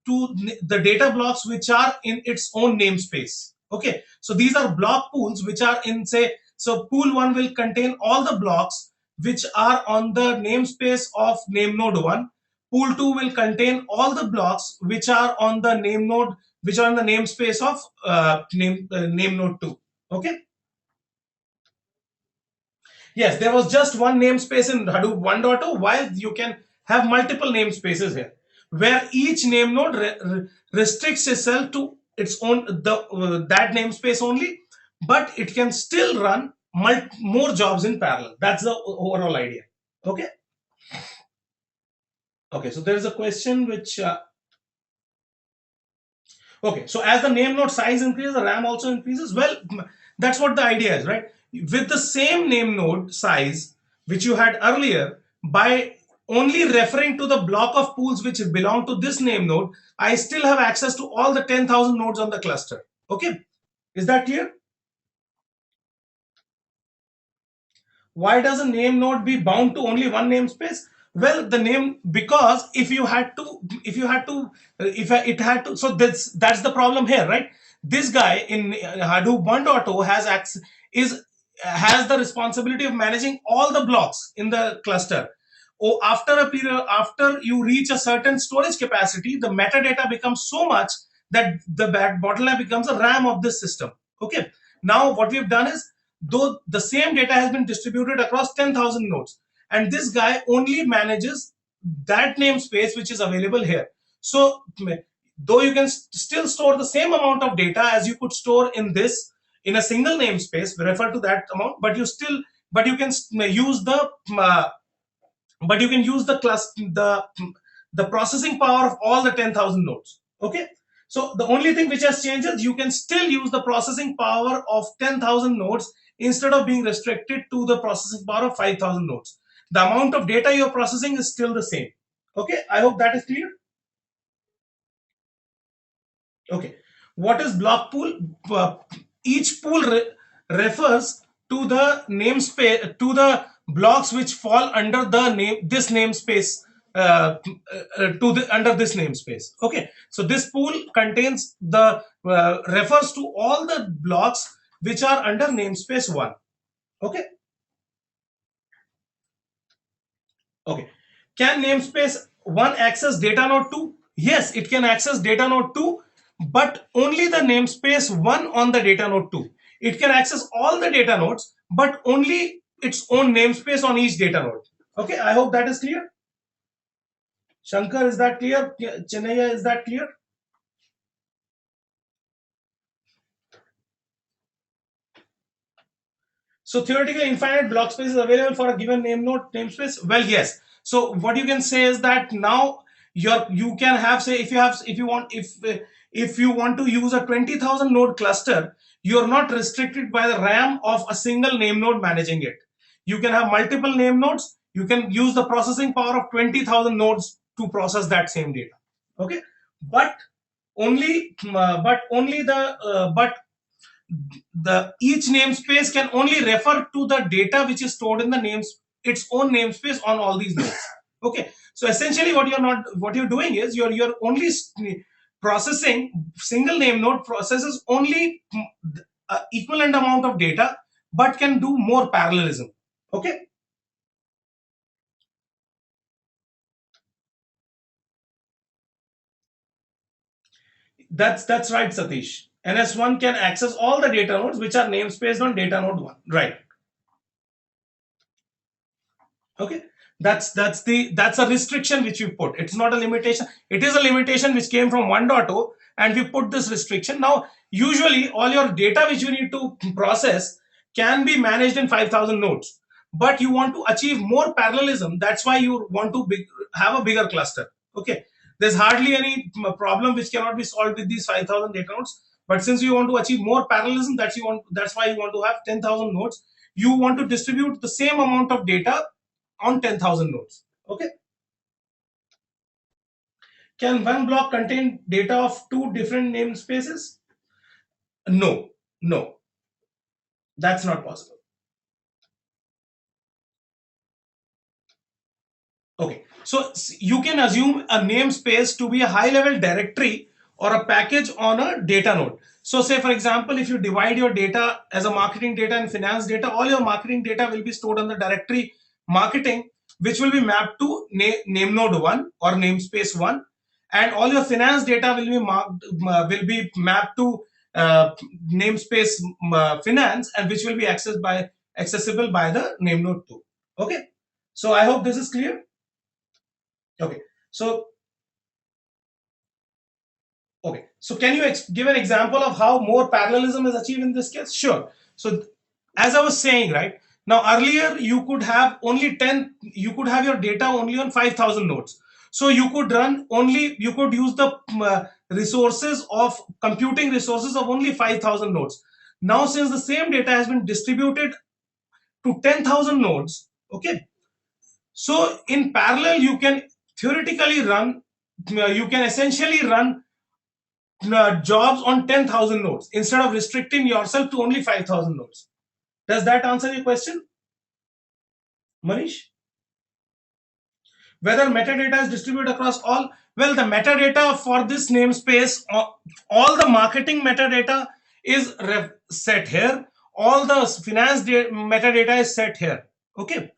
to the data blocks which are in its own namespace. Okay, so these are block pools which are in say so pool one will contain all the blocks which are on the namespace of name node 1. Pool 2 will contain all the blocks which are on the name node which are in the namespace of name node 2. Okay. Yes, there was just one namespace in Hadoop 1.0, while you can have multiple namespaces here, where each name node restricts itself to its own that namespace only, but it can still run more jobs in parallel. That's the overall idea. Okay. Okay. So there is a question which. Okay, so as the name node size increases, the RAM also increases. Well, that's what the idea is, right? With the same name node size which you had earlier, by only referring to the block of pools which belong to this name node, I still have access to all the 10,000 nodes on the cluster. Okay, is that clear? Why does a name node be bound to only one namespace? Well, the name, because if it had to, so that's the problem here, right? This guy in Hadoop 1.0 has the responsibility of managing all the blocks in the cluster. Oh, after a period, after you reach a certain storage capacity, the metadata becomes so much that the bottleneck becomes a RAM of this system. Okay, now what we've done is, though the same data has been distributed across 10,000 nodes, and this guy only manages that namespace which is available here. So though you can still store the same amount of data as you could store in this in a single namespace, refer to that amount, but you can use the class the processing power of all the 10,000 nodes. Okay, so the only thing which has changed is you can still use the processing power of 10,000 nodes instead of being restricted to the processing power of 5,000 nodes. The amount of data you're processing is still the same. Okay, I hope that is clear. Okay, what is block pool? Each pool refers to the namespace, to the blocks which fall under the name this namespace, to the under this namespace. Okay, so this pool contains the refers to all the blocks which are under namespace 1. Okay. Okay. Can namespace 1 access data node 2? Yes, it can access data node 2, but only the namespace 1 on the data node 2. It can access all the data nodes, but only its own namespace on each data node. Okay, I hope that is clear. Shankar, is that clear? Chennaiya, is that clear? So theoretically, infinite block space is available for a given name node namespace. Well, yes. So what you can say is that now you can have, say, if you want to use a 20,000 node cluster, you're not restricted by the RAM of a single name node managing it. You can have multiple name nodes. You can use the processing power of 20,000 nodes to process that same data. Okay, but only the each namespace can only refer to the data which is stored in the names its own namespace on all these nodes. Okay, so essentially what you're doing is you're only processing single name node processes only equivalent amount of data but can do more parallelism. Okay, that's right, Satish. NS1 can access all the data nodes which are namespaced on data node 1, right? Okay, that's a restriction which we put. It's not a limitation, it is a limitation which came from 1.0, and we put this restriction. Now usually all your data which you need to process can be managed in 5,000 nodes, but you want to achieve more parallelism. That's why you want to have a bigger cluster. Okay, there's hardly any problem which cannot be solved with these 5,000 data nodes, but since you want to achieve more parallelism, that's why you want to have 10,000 nodes. You want to distribute the same amount of data on 10,000 nodes. Okay. Can one block contain data of two different namespaces? No, no, that's not possible. Okay, so you can assume a namespace to be a high level directory or a package on a data node. So say for example, if you divide your data as a marketing data and finance data, all your marketing data will be stored on the directory marketing, which will be mapped to name node 1 or namespace 1, and all your finance data will be mapped to namespace finance, and which will be accessible by the name node 2. Okay, so I hope this is clear. Okay, so can you give an example of how more parallelism is achieved in this case? Sure. So as I was saying, right now, earlier you could have only 10, you could have your data only on 5,000 nodes. So you could use the resources of computing resources of only 5,000 nodes. Now, since the same data has been distributed to 10,000 nodes, okay, so in parallel, you can theoretically run, you can essentially run jobs on 10,000 nodes instead of restricting yourself to only 5,000 nodes. Does that answer your question, Manish? Whether metadata is distributed across all? Well, the metadata for this namespace, all the marketing metadata is set here. All the finance metadata is set here. Okay,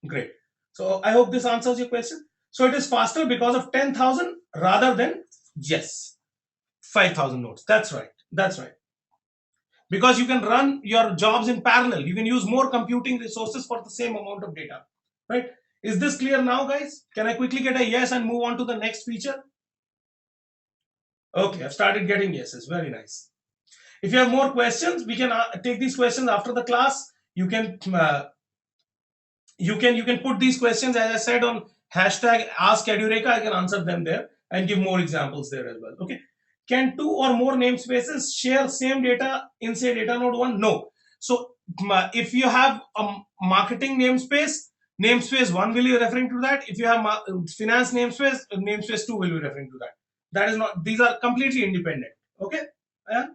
great. So I hope this answers your question. So it is faster because of 10,000 rather than, yes, 5,000 nodes. That's right. That's right. Because you can run your jobs in parallel. You can use more computing resources for the same amount of data, right? Is this clear now, guys? Can I quickly get a yes and move on to the next feature? Okay, I've started getting yeses. Very nice. If you have more questions, we can take these questions after the class. You can put these questions, as I said, on hashtag ask Edureka. I can answer them there and give more examples there as well. Okay. Can two or more namespaces share same data in, say, data node 1? No. So if you have a marketing namespace 1 will be referring to that. If you have finance namespace 2 will be referring to that. That is not, these are completely independent. Okay. Yeah?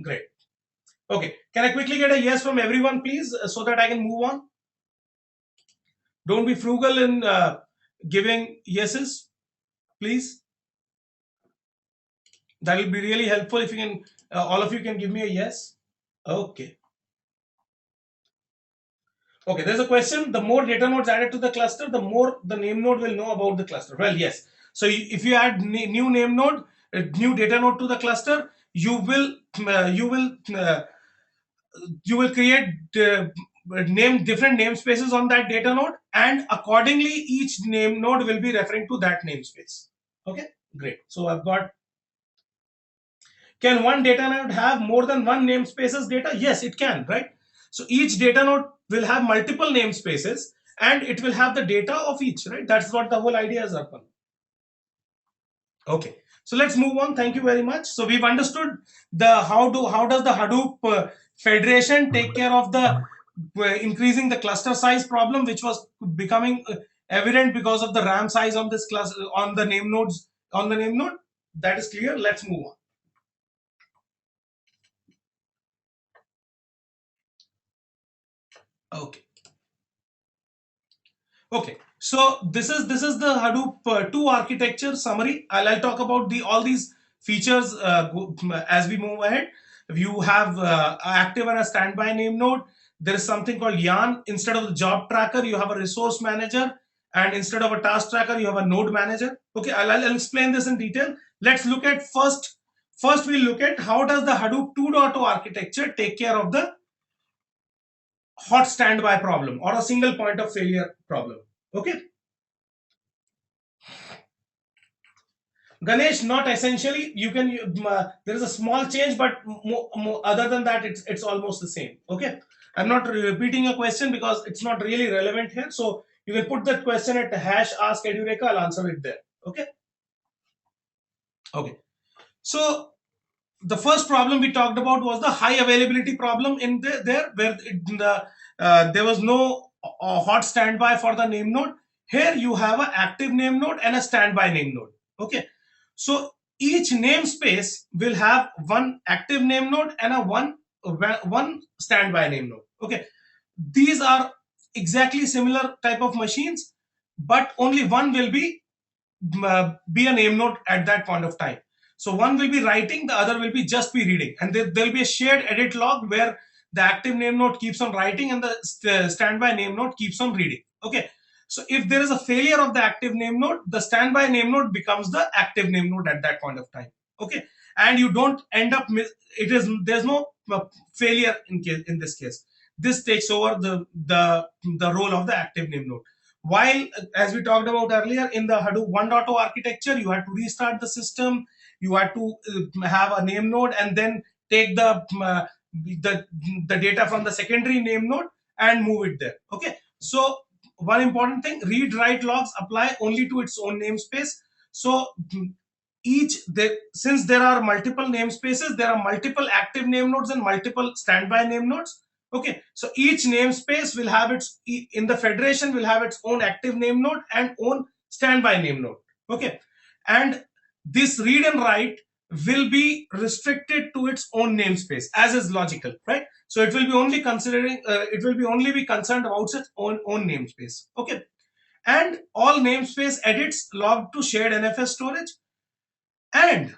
Great. Okay. Can I quickly get a yes from everyone, please, so that I can move on? Don't be frugal in giving yeses, please. That will be really helpful if you can, all of you can give me a yes. Okay. Okay, there's a question. The more data nodes added to the cluster, the more the name node will know about the cluster. Well, yes. So if you add new name node, new data node to the cluster, you will create name different namespaces on that data node, and accordingly each name node will be referring to that namespace. Okay, great. So I've got, can one data node have more than one namespaces data? Yes, it can, right? So each data node will have multiple namespaces and it will have the data of each, right? That's what the whole idea is, Arpan. Okay, so let's move on. Thank you very much. So we've understood the how does the Hadoop federation take care of the increasing the cluster size problem, which was becoming evident because of the RAM size on this class on the name nodes on the name node. That is clear. Let's move on. Okay. Okay, so this is the Hadoop 2 architecture summary. I'll talk about the all these features as we move ahead. You have active and a standby name node. There is something called yarn. Instead of the job tracker, you have a resource manager, and instead of a task tracker, you have a node manager. Okay, I'll explain this in detail. Let's look at first. First, we'll look at how does the Hadoop 2.0 architecture take care of the hot standby problem or a single point of failure problem. Okay, Ganesh, not essentially. You can there is a small change, but other than that, it's almost the same. Okay, I'm not repeating a question because it's not really relevant here. So you can put that question at hash ask Edureka. I'll answer it there. Okay. Okay. So the first problem we talked about was the high availability problem in there where there was no hot standby for the name node. Here you have an active name node and a standby name node. Okay, so each namespace will have one active name node and a one standby name node. Okay, these are exactly similar type of machines, but only one will be a name node at that point of time. So one will be writing, the other will be just be reading, and there will be a shared edit log where the active name node keeps on writing and the standby name node keeps on reading. Okay, so if there is a failure of the active name node, the standby name node becomes the active name node at that point of time. Okay, and you don't end up there's no failure in this case. This takes over the role of the active name node. While, as we talked about earlier, in the Hadoop 1.0 architecture, you had to restart the system, you had to have a name node and then take the data from the secondary name node and move it there. Okay, so one important thing, read write logs apply only to its own namespace. So since there are multiple namespaces, there are multiple active name nodes and multiple standby name nodes. Okay, so each namespace will have its in the federation will have its own active name node and own standby name node. Okay, and this read and write will be restricted to its own namespace, as is logical, right? So it will be only considering it will be only be concerned about its own namespace. Okay, and all namespace edits logged to shared NFS storage. And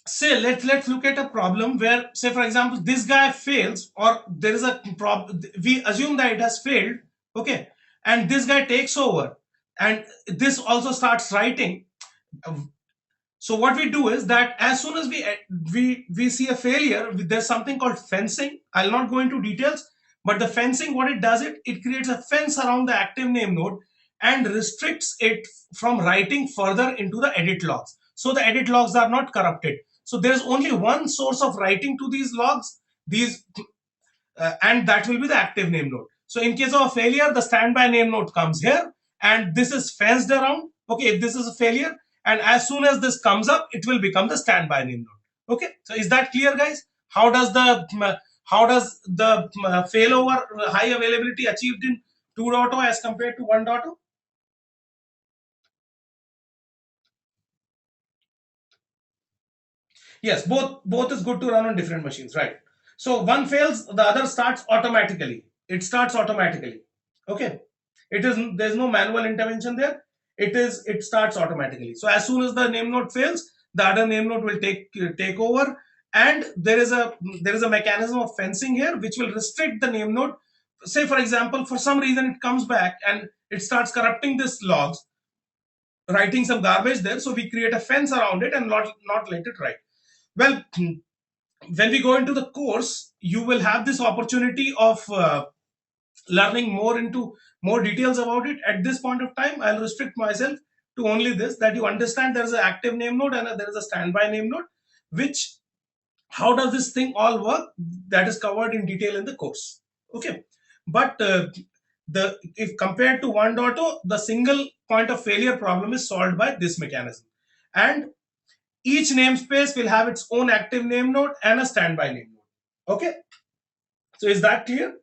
say let's look at a problem where, say for example, this guy fails, or there is a problem, we assume that it has failed. Okay, and this guy takes over and this also starts writing. So what we do is that as soon as we see a failure, there's something called fencing. I'll not go into details, but the fencing, what it does, it creates a fence around the active name node and restricts it from writing further into the edit logs, so the edit logs are not corrupted. So there's only one source of writing to these logs, and that will be the active name node. So in case of a failure, the standby name node comes here and this is fenced around. Okay, if this is a failure, and as soon as this comes up, it will become the standby name node. Okay, so is that clear, guys? How does the failover high availability achieved in 2.0 as compared to 1.0? Yes, both is good to run on different machines, right? So one fails, the other starts automatically. It starts automatically. Okay, there's no manual intervention there. It starts automatically. So as soon as the name node fails, the other name node will take over, and there is a mechanism of fencing here which will restrict the name node. Say for example, for some reason it comes back and it starts corrupting this logs, writing some garbage there. So we create a fence around it and not let it write. Well, when we go into the course, you will have this opportunity of learning more into more details about it. At this point of time, I'll restrict myself to only this, that you understand there is an active name node and there is a standby name node, which how does this thing all work, that is covered in detail in the course. Okay, but the if compared to 1.0, the single point of failure problem is solved by this mechanism, and each namespace will have its own active name node and a standby name node. Okay, so is that clear?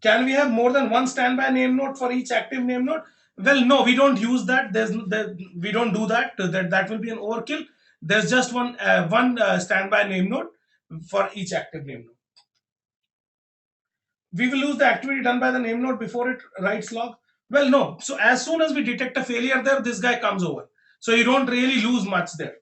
Can we have more than one standby name node for each active name node? Well, no, we don't use that. We don't do that. That will be an overkill. There's just one standby name node for each active name node. We will lose the activity done by the name node before it writes log. Well, no. So as soon as we detect a failure there, this guy comes over. So you don't really lose much there.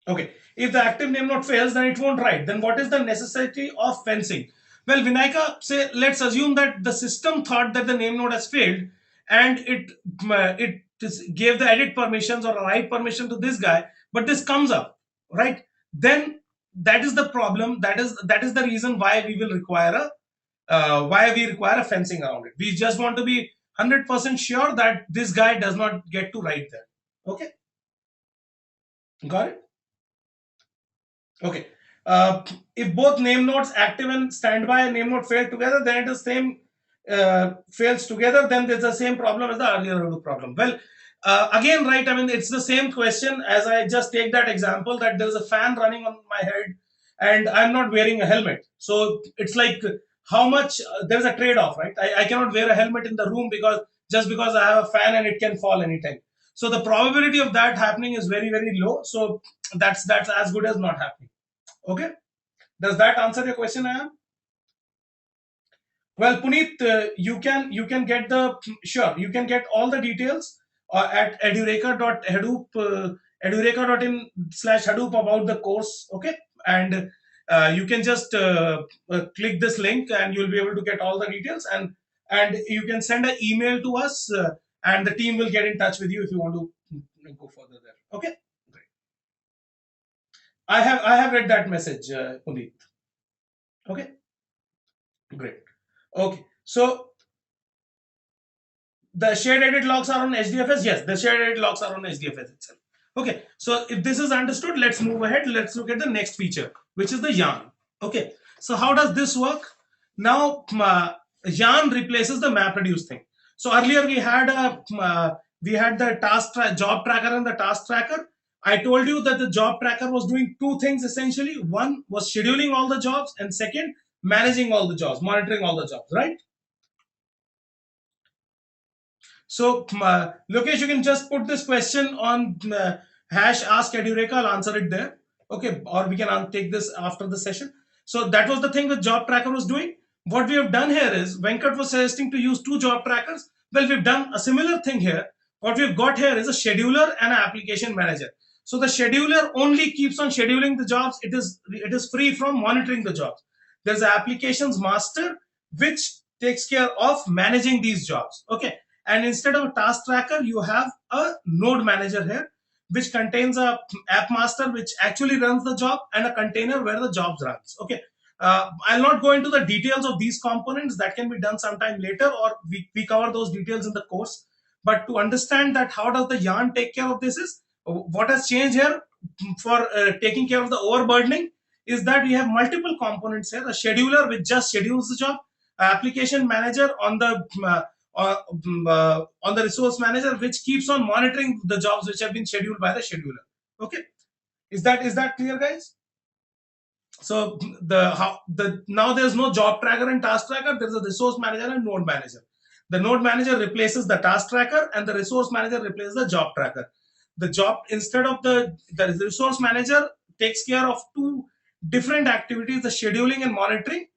Okay. If the active name node fails, then it won't write. Then what is the necessity of fencing? Well, Vinayaka, say let's assume that the system thought that the name node has failed, and it gave the edit permissions or write permission to this guy, but this comes up, right? Then that is the problem. That is the reason why we will require a fencing around it. We just want to be 100% sure that this guy does not get to write there. Okay, got it? Okay. If both name nodes active and standby name node fail together, then it is same fails together. Then there's the same problem as the earlier problem. Well, again, right? I mean, it's the same question as I just take that example that there's a fan running on my head and I'm not wearing a helmet. So it's like how much there's a trade-off, right? I cannot wear a helmet in the room because just because I have a fan and it can fall anytime. So the probability of that happening is very, very low. So that's as good as not happening. Okay, does that answer your question, Ayam? Well, Puneet, you can get the sure you can get all the details at edureka.in/hadoop about the course. Okay, and you can just click this link and you'll be able to get all the details, and you can send an email to us and the team will get in touch with you if you want to go further there. Okay, great. I have read that message, Puneet. Okay, great. Okay, so the shared edit logs are on HDFS. Yes, the shared edit logs are on HDFS itself. Okay, so if this is understood, let's move ahead. Let's look at the next feature, which is the yarn. Okay, so how does this work? Now, yarn replaces the MapReduce thing. So earlier we had the job tracker and the task tracker. I told you that the job tracker was doing two things essentially. One was scheduling all the jobs, and second, managing all the jobs, monitoring all the jobs, right? So, Lokesh, you can just put this question on hash ask Edureka. I'll answer it there. Okay, or we can take this after the session. So that was the thing that job tracker was doing. What we have done here is Venkat was suggesting to use two job trackers. Well, we've done a similar thing here. What we've got here is a scheduler and an application manager. So the scheduler only keeps on scheduling the jobs. It is free from monitoring the jobs. There's an applications master which takes care of managing these jobs. Okay, and instead of a task tracker you have a node manager here which contains a app master which actually runs the job and a container where the jobs runs. Okay, I'll not go into the details of these components. That can be done sometime later, or we cover those details in the course. But to understand that how does the yarn take care of this is what has changed here for taking care of the overburdening is that we have multiple components here. A scheduler which just schedules the job, application manager on the resource manager which keeps on monitoring the jobs which have been scheduled by the scheduler. Okay, is that clear, guys? So the now there's no job tracker and task tracker. There's a resource manager and node manager. The node manager replaces the task tracker and the resource manager replaces the job tracker. The job instead of the resource manager takes care of two different activities: the scheduling and monitoring,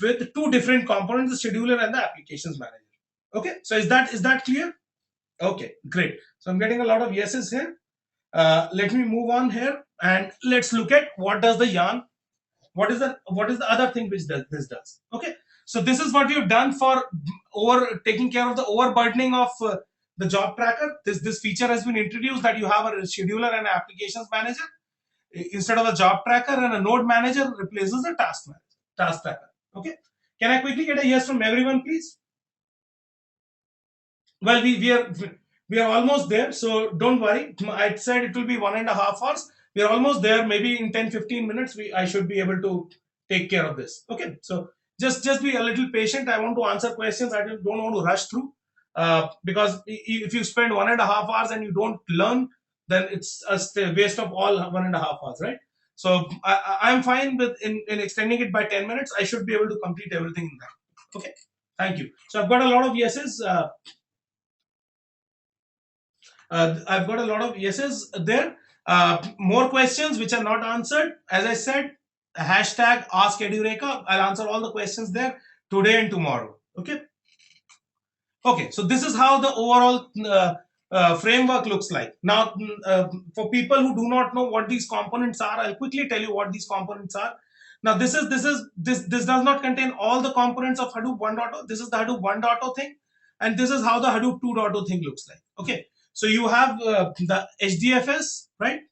with two different components, the scheduler and the applications manager. Okay, so is that clear? Okay, great. So I'm getting a lot of yeses here. Let me move on here and let's look at what does the yarn, what is the other thing which this does. Okay, so this is what we've done for over taking care of the overburdening of the job tracker. This feature has been introduced that you have a scheduler and an applications manager instead of a job tracker, and a node manager replaces the task tracker. Okay. Can I quickly get a yes from everyone, please? Well, we are almost there, so don't worry. I said it will be 1.5 hours. We are almost there. Maybe in 10-15 minutes, I should be able to take care of this. Okay, so just be a little patient. I want to answer questions. I don't want to rush through, because if you spend 1.5 hours and you don't learn, then it's a waste of all 1.5 hours, right? So I'm fine with in extending it by 10 minutes. I should be able to complete everything in that. Okay, thank you. So I've got a lot of yeses. I've got a lot of yeses there. More questions which are not answered. As I said, hashtag Ask Edureka. I'll answer all the questions there today and tomorrow. Okay. Okay. So this is how the overall framework looks like. Now, for people who do not know what these components are, I'll quickly tell you what these components are. Now, this does not contain all the components of Hadoop 1.0. This is the Hadoop 1.0 thing, and this is how the Hadoop 2.0 thing looks like. Okay. So you have the HDFS, right?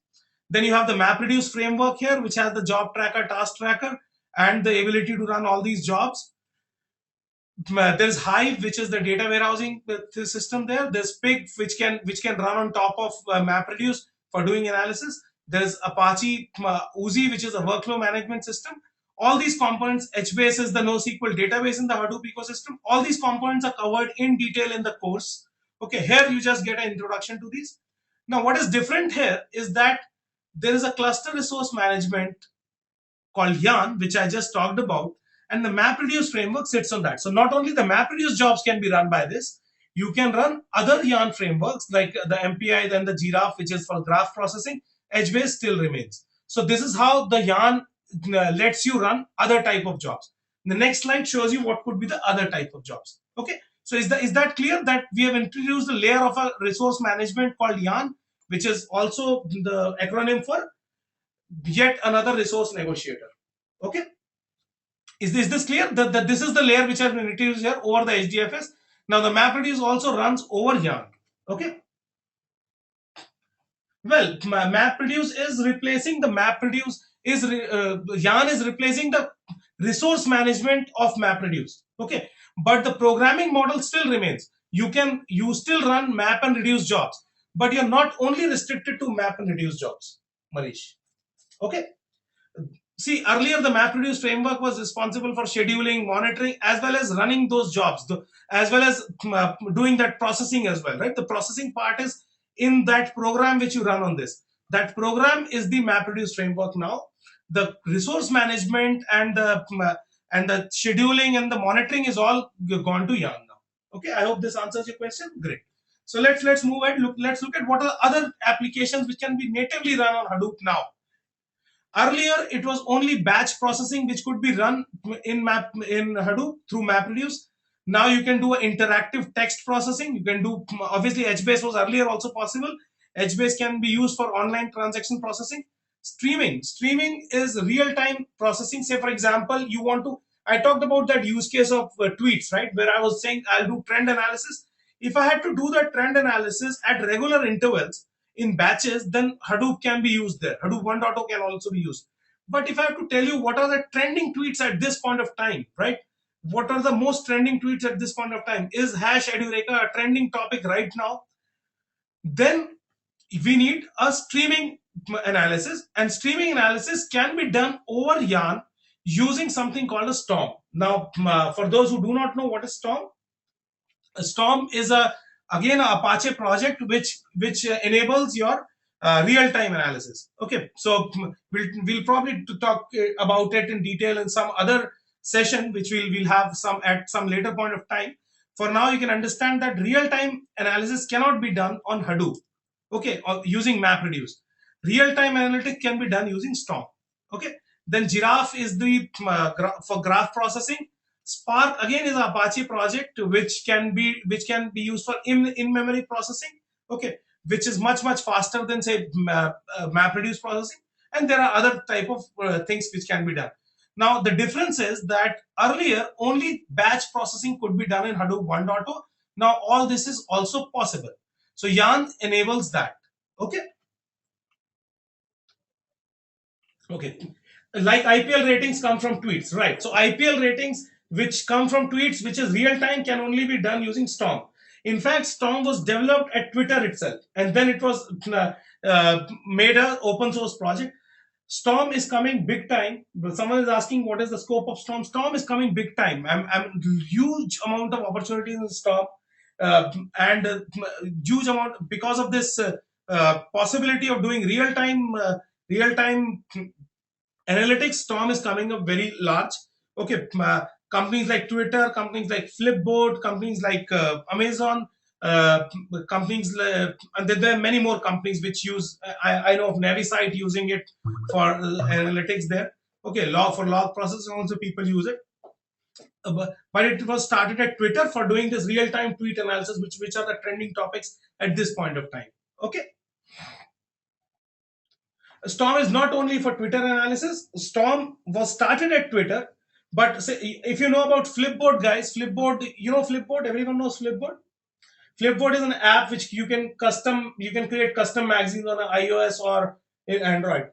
Then you have the MapReduce framework here, which has the job tracker, task tracker, and the ability to run all these jobs. There's Hive, which is the data warehousing system there. There's Pig, which can run on top of MapReduce for doing analysis. There's Apache Uzi, which is a workflow management system. All these components, HBase is the NoSQL database in the Hadoop ecosystem. All these components are covered in detail in the course. Okay, here you just get an introduction to these. Now, what is different here is that there is a cluster resource management called Yarn, which I just talked about, and the MapReduce framework sits on that. So not only the MapReduce jobs can be run by this, you can run other Yarn frameworks like the MPI, then the Giraffe, which is for graph processing. HBase still remains. So this is how the Yarn lets you run other type of jobs. The next slide shows you what could be the other type of jobs. Okay. So is that clear that we have introduced a layer of a resource management called Yarn, which is also the acronym for yet another resource negotiator. Okay. Is this clear? That this is the layer which has been introduced here over the HDFS. Now the MapReduce also runs over Yarn. Okay. Well, MapReduce is replacing the MapReduce is Yarn is replacing the resource management of MapReduce. Okay, but the programming model still remains. You still run map and reduce jobs, but you're not only restricted to map and reduce jobs, Manish. Okay. See, earlier the MapReduce framework was responsible for scheduling, monitoring, as well as running those jobs, as well as doing that processing as well, right? The processing part is in that program which you run on this. That program is the MapReduce framework now. The resource management and the scheduling and the monitoring is all gone to Yarn now. Okay, I hope this answers your question. Great. So let's move ahead. Let's look at what are other applications which can be natively run on Hadoop now. Earlier, it was only batch processing which could be run in Hadoop through MapReduce. Now you can do interactive text processing. You can do, obviously HBase was earlier also possible. HBase can be used for online transaction processing. Streaming is real-time processing. Say for example, I talked about that use case of tweets, right? Where I was saying I'll do trend analysis. If I had to do that trend analysis at regular intervals, in batches, then Hadoop can be used there. Hadoop 1.0 can also be used. But if I have to tell you what are the trending tweets at this point of time, right? What are the most trending tweets at this point of time? Is hash Edureka a trending topic right now? Then we need a streaming analysis, and streaming analysis can be done over Yarn using something called a Storm. Now, for those who do not know what is Storm, a Storm is again a Apache project which enables your real-time analysis. Okay, so we'll probably talk about it in detail in some other session, which we'll have some at some later point of time. For now, you can understand that real-time analysis cannot be done on Hadoop. Okay, or using MapReduce. Real-time analytics can be done using Storm. Okay, then Giraffe is the for graph processing. Spark again is an Apache project which can be used for in-memory processing. Okay, which is much faster than say MapReduce processing. And there are other type of things which can be done. Now the difference is that earlier only batch processing could be done in Hadoop 1.0. Now all this is also possible. So Yarn enables that. Okay. Okay. Like IPL ratings come from tweets, right? So IPL ratings which come from tweets, which is real time, can only be done using Storm. In fact, Storm was developed at Twitter itself, and then it was made a open source project. Storm is coming big time. Someone is asking what is the scope of Storm. Storm is coming big time. I'm huge amount of opportunities in Storm, and huge amount because of this possibility of doing real time analytics. Storm is coming up very large. Okay. Companies like Twitter, companies like Flipboard, companies like Amazon, uh, companies and there are many more companies which use, I know of Navisite using it for analytics there. Okay. Log processing also people use it. But it was started at Twitter for doing this real-time tweet analysis, which are the trending topics at this point of time. Okay. Storm is not only for Twitter analysis. Storm was started at Twitter, but say, if you know about Flipboard, guys, Flipboard, you know Flipboard. Everyone knows Flipboard. Flipboard is an app which you can create custom magazines on iOS or in Android.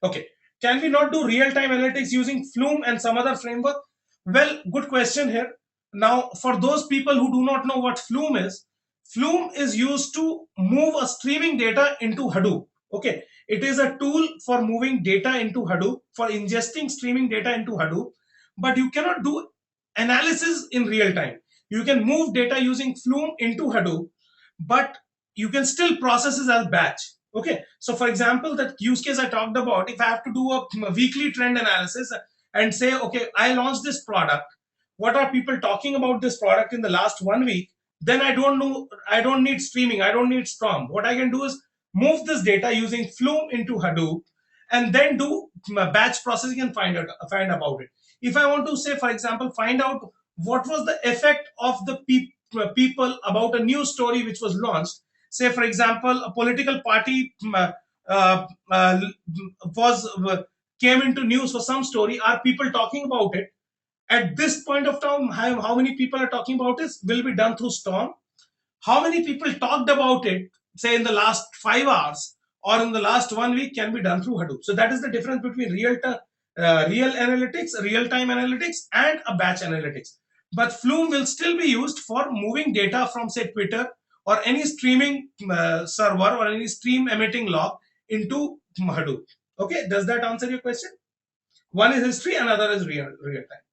Okay. Can we not do real-time analytics using Flume and some other framework? Well, good question here. Now, for those people who do not know what Flume is used to move a streaming data into Hadoop. Okay. It is a tool for moving data into Hadoop, for ingesting streaming data into Hadoop, but you cannot do analysis in real time. You can move data using Flume into Hadoop, but you can still process it as batch. Okay. So for example, that use case I talked about, if I have to do a weekly trend analysis and say, okay, I launched this product, what are people talking about this product in the last 1 week? Then I don't need streaming, I don't need Storm. What I can do is move this data using Flume into Hadoop, and then do batch processing and find about it. If I want to say, for example, find out what was the effect of the people about a news story which was launched. Say, for example, a political party uh, uh, was came into news for some story. Are people talking about it? At this point of time, how many people are talking about it will be done through Storm. How many people talked about it, say in the last 5 hours or in the last 1 week, can be done through Hadoop. So that is the difference between real analytics, real time analytics, and a batch analytics. But Flume will still be used for moving data from, say, Twitter or any streaming server or any stream emitting log into Hadoop. Okay, does that answer your question? One is history, another is real time.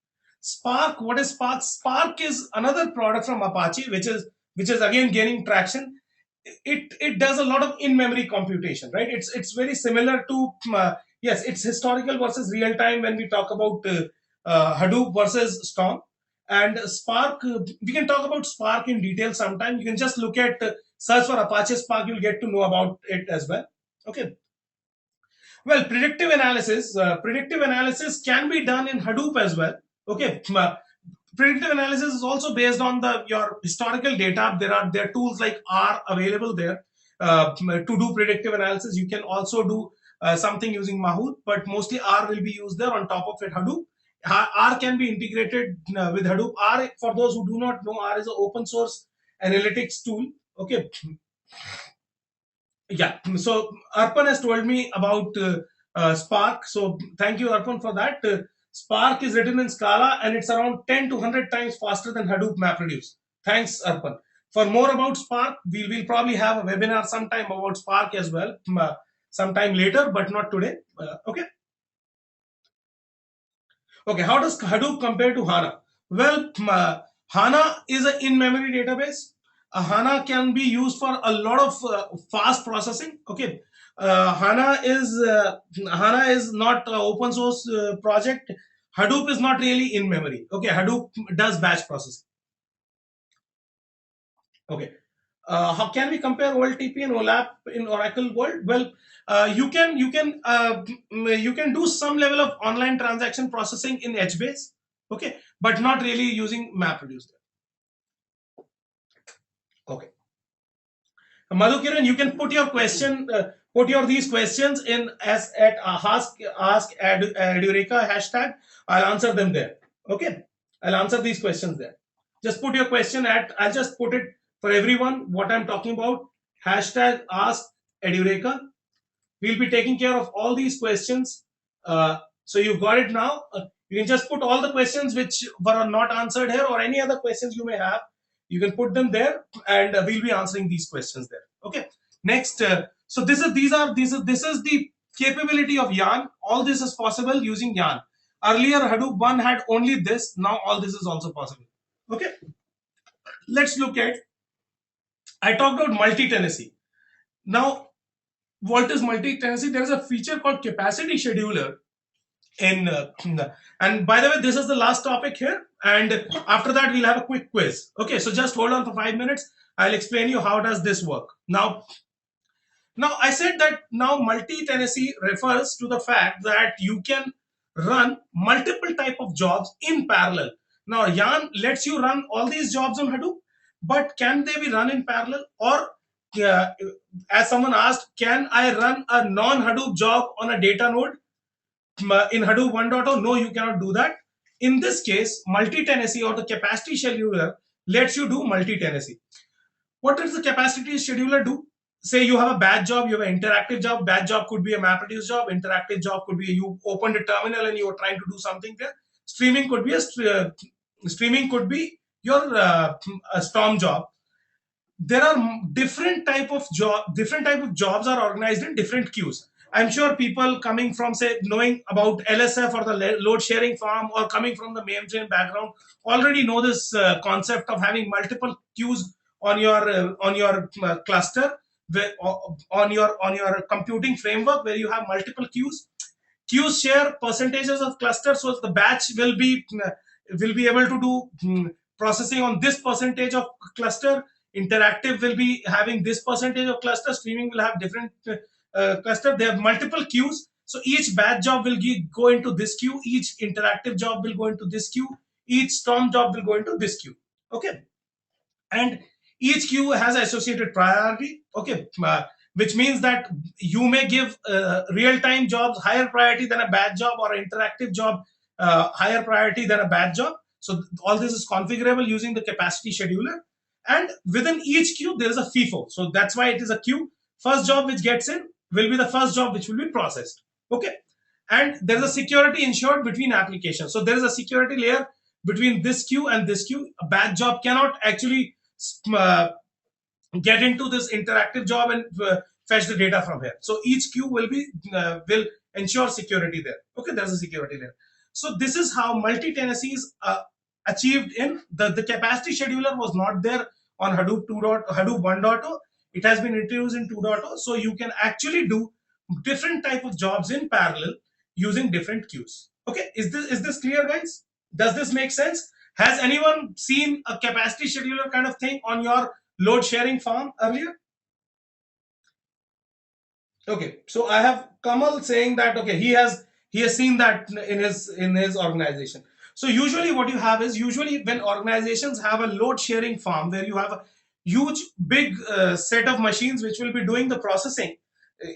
Spark, what is Spark? Spark is another product from Apache, which is again gaining traction. It does a lot of in-memory computation, right? It's very similar to yes, it's historical versus real time when we talk about Hadoop versus Storm. And Spark, we can talk about Spark in detail sometime. You can just look at search for Apache Spark, you'll get to know about it as well. Okay. Well, predictive analysis can be done in Hadoop as well. Okay. Predictive analysis is also based on your historical data. There are tools like R available there to do predictive analysis. You can also do something using Mahout, but mostly R will be used there. On top of it, Hadoop. R can be integrated with Hadoop. R, for those who do not know, R is an open source analytics tool. Okay. Yeah. So Arpan has told me about Spark. So thank you, Arpan, for that. Spark is written in Scala and it's around 10 to 100 times faster than Hadoop MapReduce. Thanks, Arpan. For more about Spark, we will probably have a webinar sometime about Spark as well, sometime later, but not today. Okay. Okay. How does Hadoop compare to HANA? Well, HANA is an in-memory database. HANA can be used for a lot of fast processing. Okay. HANA is not an open source project. Hadoop is not really in memory. Okay. Hadoop does batch processing. Okay. How can we compare OLTP and OLAP in Oracle world? Well, you can do some level of online transaction processing in HBase, okay, but not really using MapReduce there. Okay. Madhukiran, you can put your question, put your these questions in as at ask Edureka hashtag. I'll answer them there. Okay, I'll answer these questions there. Just put your question at, I'll just put it for everyone what I'm talking about. Hashtag ask Edureka. We'll be taking care of all these questions. So you've got it now. You can just put all the questions which were not answered here, or any other questions you may have. You can put them there, and we'll be answering these questions there. Okay. Next, so this is the capability of Yarn. All this is possible using Yarn. Earlier, Hadoop 1 had only this. Now all this is also possible. Okay. Let's look at. I talked about multi-tenancy. Now, what is multi-tenancy? There is a feature called capacity scheduler in and by the way, this is the last topic here, and after that we'll have a quick quiz. Okay, so just hold on for 5 minutes. I'll explain you how does this work. Now I said that now multi-tenancy refers to the fact that you can run multiple type of jobs in parallel. Now Yarn lets you run all these jobs on Hadoop, but can they be run in parallel? Or as someone asked, can I run a non-Hadoop job on a data node in Hadoop 1.0? No, you cannot do that. In this case, multi-tenancy or the capacity scheduler lets you do multi-tenancy. What does the capacity scheduler do? Say you have a batch job, you have an interactive job. Batch job could be a MapReduce job. Interactive job could be you opened a terminal and you are trying to do something there. Streaming could be streaming could be your a Storm job. There are different type of jobs are organized in different queues. I'm sure people coming from, say, knowing about LSF or the load sharing farm, or coming from the mainframe background, already know this concept of having multiple queues on your cluster, on your computing framework, where you have multiple queues. Queues share percentages of cluster, so the batch will be able to do processing on this percentage of cluster. Interactive will be having this percentage of cluster. Streaming will have different cluster. They have multiple queues, so each batch job will go into this queue. Each interactive job will go into this queue. Each Storm job will go into this queue. Okay, and each queue has associated priority. Okay, which means that you may give real-time jobs higher priority than a batch job, or interactive job higher priority than a batch job. So all this is configurable using the capacity scheduler. And within each queue, there is a FIFO. So that's why it is a queue. First job which gets in will be the first job which will be processed. Okay. And there is a security ensured between applications. So there is a security layer between this queue and this queue. A batch job cannot actually get into this interactive job and fetch the data from here. So each queue will ensure security there. Okay, there's a security layer. So this is how multi-tenancy is achieved in the capacity scheduler was not there on Hadoop 2. Hadoop 1.0. It has been introduced in 2.0. So you can actually do different type of jobs in parallel using different queues. Okay, is this clear, guys? Does this make sense? Has anyone seen a capacity scheduler kind of thing on your load sharing farm earlier? Okay, so I have Kamal saying that okay, he has seen that in his organization. So usually what you have is, usually when organizations have a load sharing farm where you have a huge big set of machines which will be doing the processing,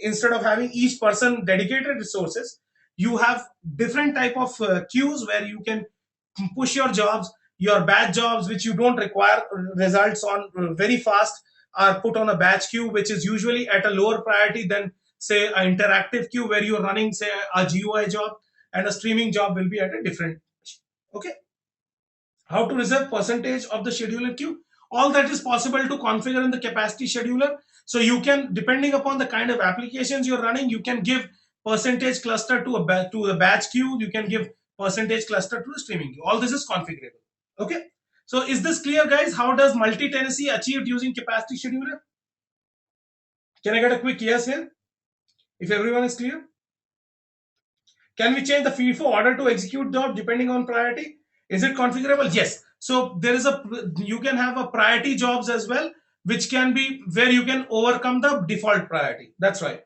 instead of having each person dedicated resources, you have different type of queues where you can push your jobs. Your batch jobs which you don't require results on very fast are put on a batch queue, which is usually at a lower priority than, say, an interactive queue where you're running, say, a GUI job, and a streaming job will be at a different. Okay, how to reserve percentage of the scheduler queue? All that is possible to configure in the capacity scheduler. So you can, depending upon the kind of applications you're running, you can give percentage cluster to the batch queue. You can give percentage cluster to the streaming queue. All this is configurable. Okay, so is this clear, guys? How does multi-tenancy achieved using capacity scheduler? Can I get a quick yes here if everyone is clear? Can we change the FIFO order to execute job depending on priority? Is it configurable? Yes. So there is you can have a priority jobs as well, which can be where you can overcome the default priority. That's right.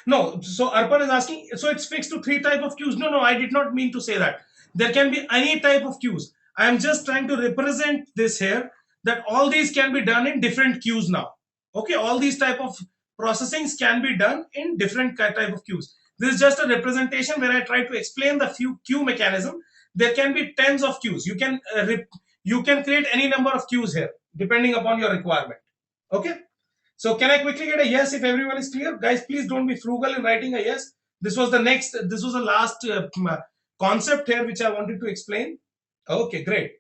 No, so Arpan is asking, so it's fixed to 3 type of queues. No, I did not mean to say that. There can be any type of queues. I am just trying to represent this here, that all these can be done in different queues now. Okay, all these type of processings can be done in different type of queues. This is just a representation where I try to explain the queue mechanism. There can be tens of queues. You can You can create any number of queues here depending upon your requirement. Okay. So can I quickly get a yes if everyone is clear? Guys, please don't be frugal in writing a yes. This was the last concept here which I wanted to explain. Okay, great.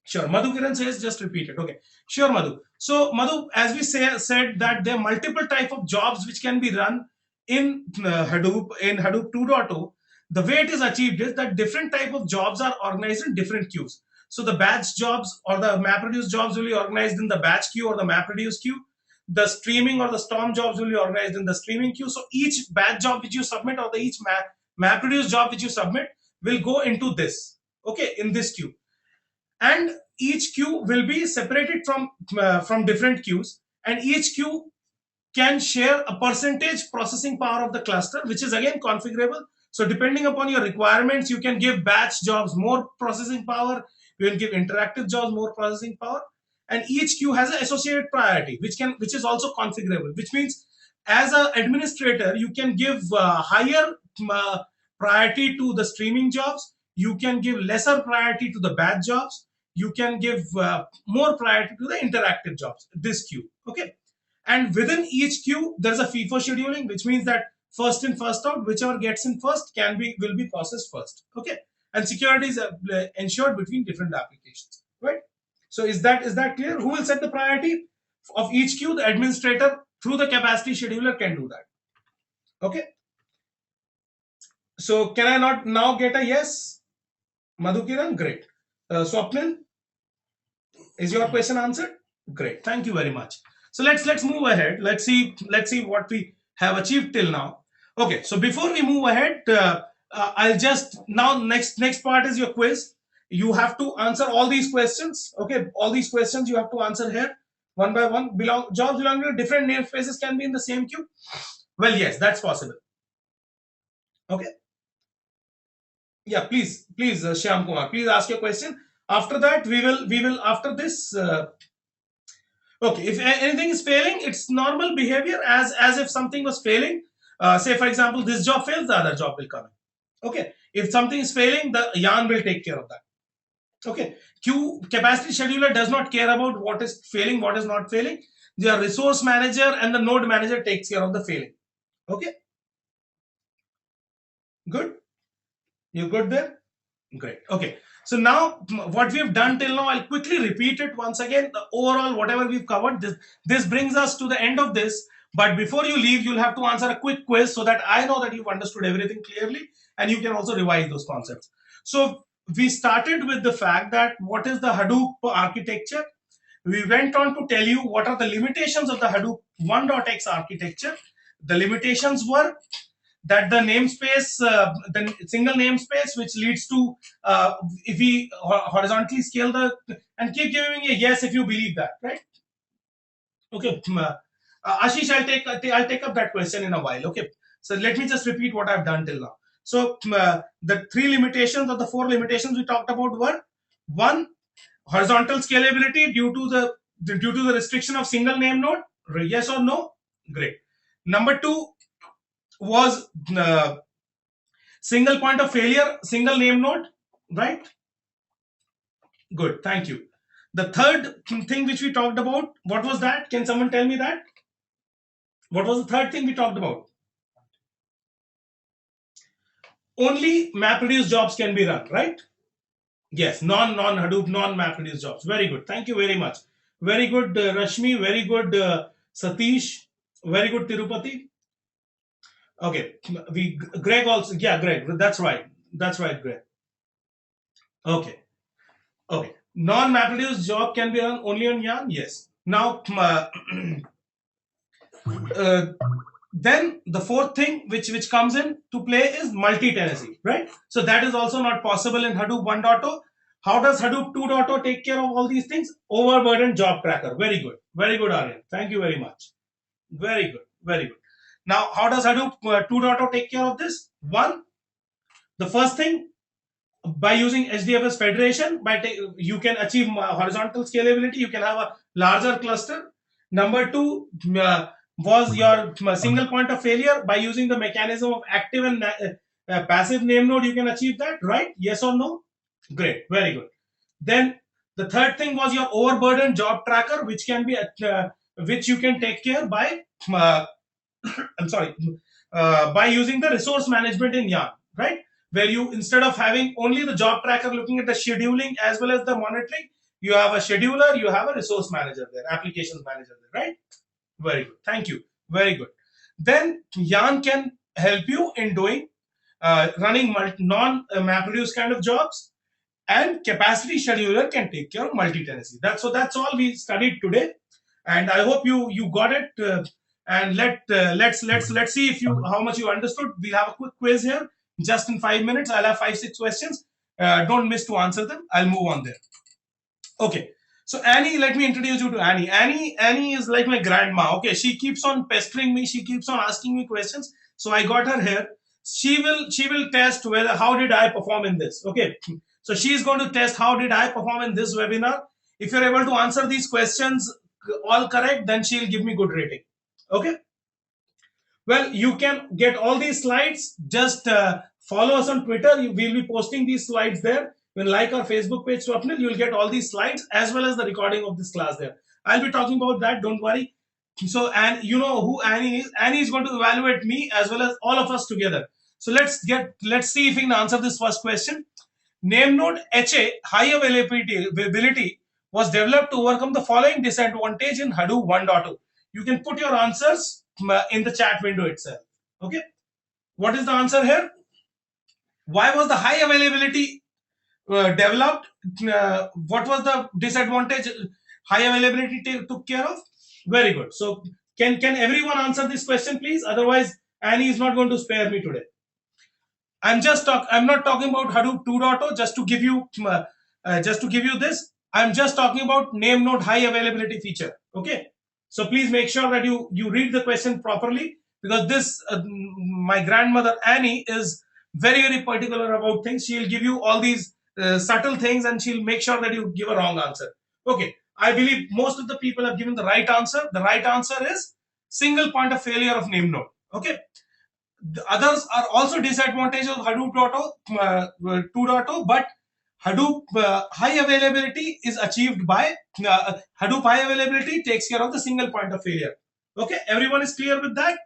Sure. Madhu Kiran says just repeat it. Okay. Sure, Madhu. So, Madhu, as we said that there are multiple type of jobs which can be run in Hadoop 2.0. The way it is achieved is that different type of jobs are organized in different queues. So the batch jobs or the MapReduce jobs will be organized in the batch queue or the MapReduce queue. The streaming or the Storm jobs will be organized in the streaming queue. So each batch job which you submit or each MapReduce job which you submit will go into this. Okay, in this queue, and each queue will be separated from different queues, and each queue can share a percentage processing power of the cluster, which is again configurable. So depending upon your requirements, you can give batch jobs more processing power, you can give interactive jobs more processing power, and each queue has an associated priority which is also configurable, which means as an administrator you can give higher priority to the streaming jobs, you can give lesser priority to the batch jobs, you can give more priority to the interactive jobs, this queue. Okay. And within each queue there's a FIFO scheduling, which means that first in first out, whichever gets in first will be processed first. Okay. And security is ensured between different applications, right? So is that clear? Who will set the priority of each queue? The administrator through the capacity scheduler can do that. Okay. So can I not now get a yes? Madhukiran, great. Swapnil, is your question answered? Great, thank you very much. So let's move ahead. Let's see what we have achieved till now. Okay, so before we move ahead, I'll just now next part is your quiz. You have to answer all these questions. Okay, all these questions you have to answer here one by one. Jobs belonging to different namespaces can be in the same queue. Well, yes, that's possible. Okay. Yeah, please, Shyam Kumar, please ask your question. After that, we will after this. Okay, if anything is failing, it's normal behavior as if something was failing. Say for example, this job fails, the other job will come in. Okay, if something is failing, the yarn will take care of that. Okay, queue capacity scheduler does not care about what is failing, what is not failing. The resource manager and the node manager takes care of the failing. Okay, good. You good there? Great. Okay. So now what we've done till now, I'll quickly repeat it once again. The overall, whatever we've covered, this brings us to the end of this. But before you leave, you'll have to answer a quick quiz so that I know that you've understood everything clearly and you can also revise those concepts. So we started with the fact that what is the Hadoop architecture. We went on to tell you what are the limitations of the Hadoop 1.x architecture. The limitations were that the namespace, the single namespace, which leads to if we horizontally scale the and keep giving a yes if you believe that, right? Okay, Ashish, I'll take up that question in a while. Okay, so let me just repeat what I've done till now. So the three limitations or the four limitations we talked about were: one, horizontal scalability due to the restriction of single name node. Yes or no? Great. Number two was single point of failure, single name node, right? Good, thank you. The third thing which we talked about, what was that? Can someone tell me that? What was the third thing we talked about? Only MapReduce jobs can be run, right? Yes, non Hadoop, non MapReduce jobs. Very good. Thank you very much. Very good, Rashmi. Very good, Satish. Very good, Tirupati. Okay, Greg also. Yeah, Greg. That's right. That's right, Greg. Okay. Okay. Non-MapReduce job can be run only on Yarn. Yes. Now, then the fourth thing which comes in to play is multi-tenancy, right? So that is also not possible in Hadoop 1.0. How does Hadoop 2.0 take care of all these things? Overburdened job tracker. Very good. Very good, Aryan. Thank you very much. Very good. Very good. Now, how does Hadoop 2.0 take care of this? One, the first thing, by using HDFS federation, you can achieve horizontal scalability. You can have a larger cluster. Number two was your single point of failure. By using the mechanism of active and passive name node, you can achieve that, right? Yes or no? Great, very good. Then The third thing was your overburdened job tracker, which can be which you can take care by uh, I'm sorry, by using the resource management in Yarn, right? Where you, instead of having only the job tracker looking at the scheduling as well as the monitoring, you have a scheduler, you have a resource manager there, applications manager there, right? Very good. Thank you. Very good. Then Yarn can help you in doing running non-MapReduce kind of jobs, and capacity scheduler can take care of multi-tenancy. That's all we studied today, and I hope you got it. And let's see if you how much you understood. We'll have a quick quiz here, just in 5 minutes. I'll have 5-6 questions. Don't miss to answer them. I'll move on there. Okay. So Annie, let me introduce you to Annie. Annie is like my grandma. Okay, she keeps on pestering me. She keeps on asking me questions. So I got her here. She will test whether how did I perform in this. Okay. So she is going to test how did I perform in this webinar. If you're able to answer these questions all correct, then she'll give me good rating. Okay. Well, you can get all these slides. Just follow us on Twitter. We'll be posting these slides there. When like our Facebook page, Swapnil, you'll get all these slides as well as the recording of this class there. I'll be talking about that. Don't worry. So, and you know who Annie is. Annie is going to evaluate me as well as all of us together. So let's see if we can answer this first question. Name node HA, high availability, was developed to overcome the following disadvantage in Hadoop 1.0. You can put your answers in the chat window itself. Okay. What is the answer here? Why was the high availability developed? What was the disadvantage high availability took care of? Very good. So can everyone answer this question, please? Otherwise, Annie is not going to spare me today. I'm not talking about Hadoop 2.0 just to give you this. I'm just talking about name node high availability feature. Okay. So please make sure that you read the question properly, because this my grandmother Annie is very particular about things. She'll give you all these subtle things and she'll make sure that you give a wrong answer. Okay. I believe most of the people have given the right answer. The right answer is single point of failure of name node. Okay. The others are also disadvantages of Hadoop 2.0, but Hadoop high availability is achieved by Hadoop high availability takes care of the single point of failure. Okay, everyone is clear with that?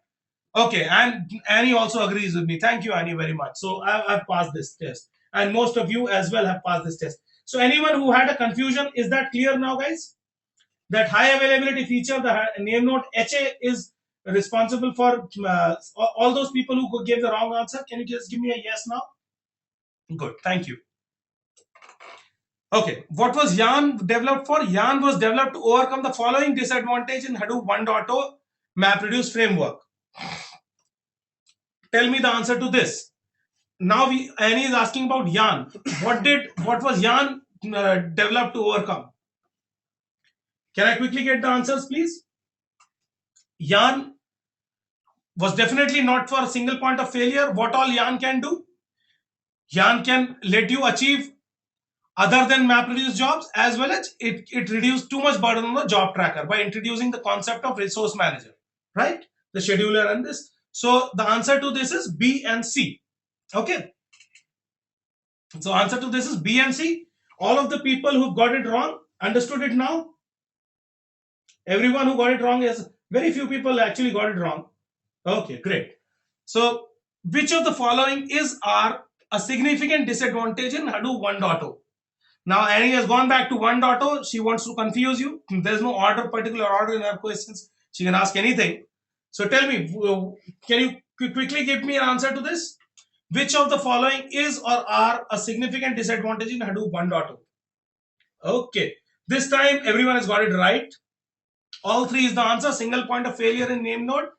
Okay, and Annie also agrees with me. Thank you, Annie, very much. So I've passed this test, and most of you as well have passed this test. So anyone who had a confusion, is that clear now, guys? That high availability feature, the name node HA, is responsible for all those people who gave the wrong answer. Can you just give me a yes now? Good, thank you. Okay, what was Yarn developed for? Yarn was developed to overcome the following disadvantage in Hadoop 1.0 MapReduce framework. Tell me the answer to this. Now Annie is asking about Yarn. What was Yarn developed to overcome? Can I quickly get the answers, please? Yarn was definitely not for a single point of failure. What all Yarn can do? Yarn can let you achieve other than MapReduce jobs, as well as it reduced too much burden on the job tracker by introducing the concept of resource manager, right? The scheduler and this. So the answer to this is B and C. Okay. So answer to this is B and C. All of the people who got it wrong understood it now. Everyone who got it wrong is very few people actually got it wrong. Okay, great. So which of the following are a significant disadvantage in Hadoop 1.0? Now Annie has gone back to 1.0. She wants to confuse you. There's no particular order in her questions. She can ask anything. So tell me, can you quickly give me an answer to this? Which of the following is or are a significant disadvantage in Hadoop 1.0? Okay, this time everyone has got it right. All three is the answer. Single point of failure in name node,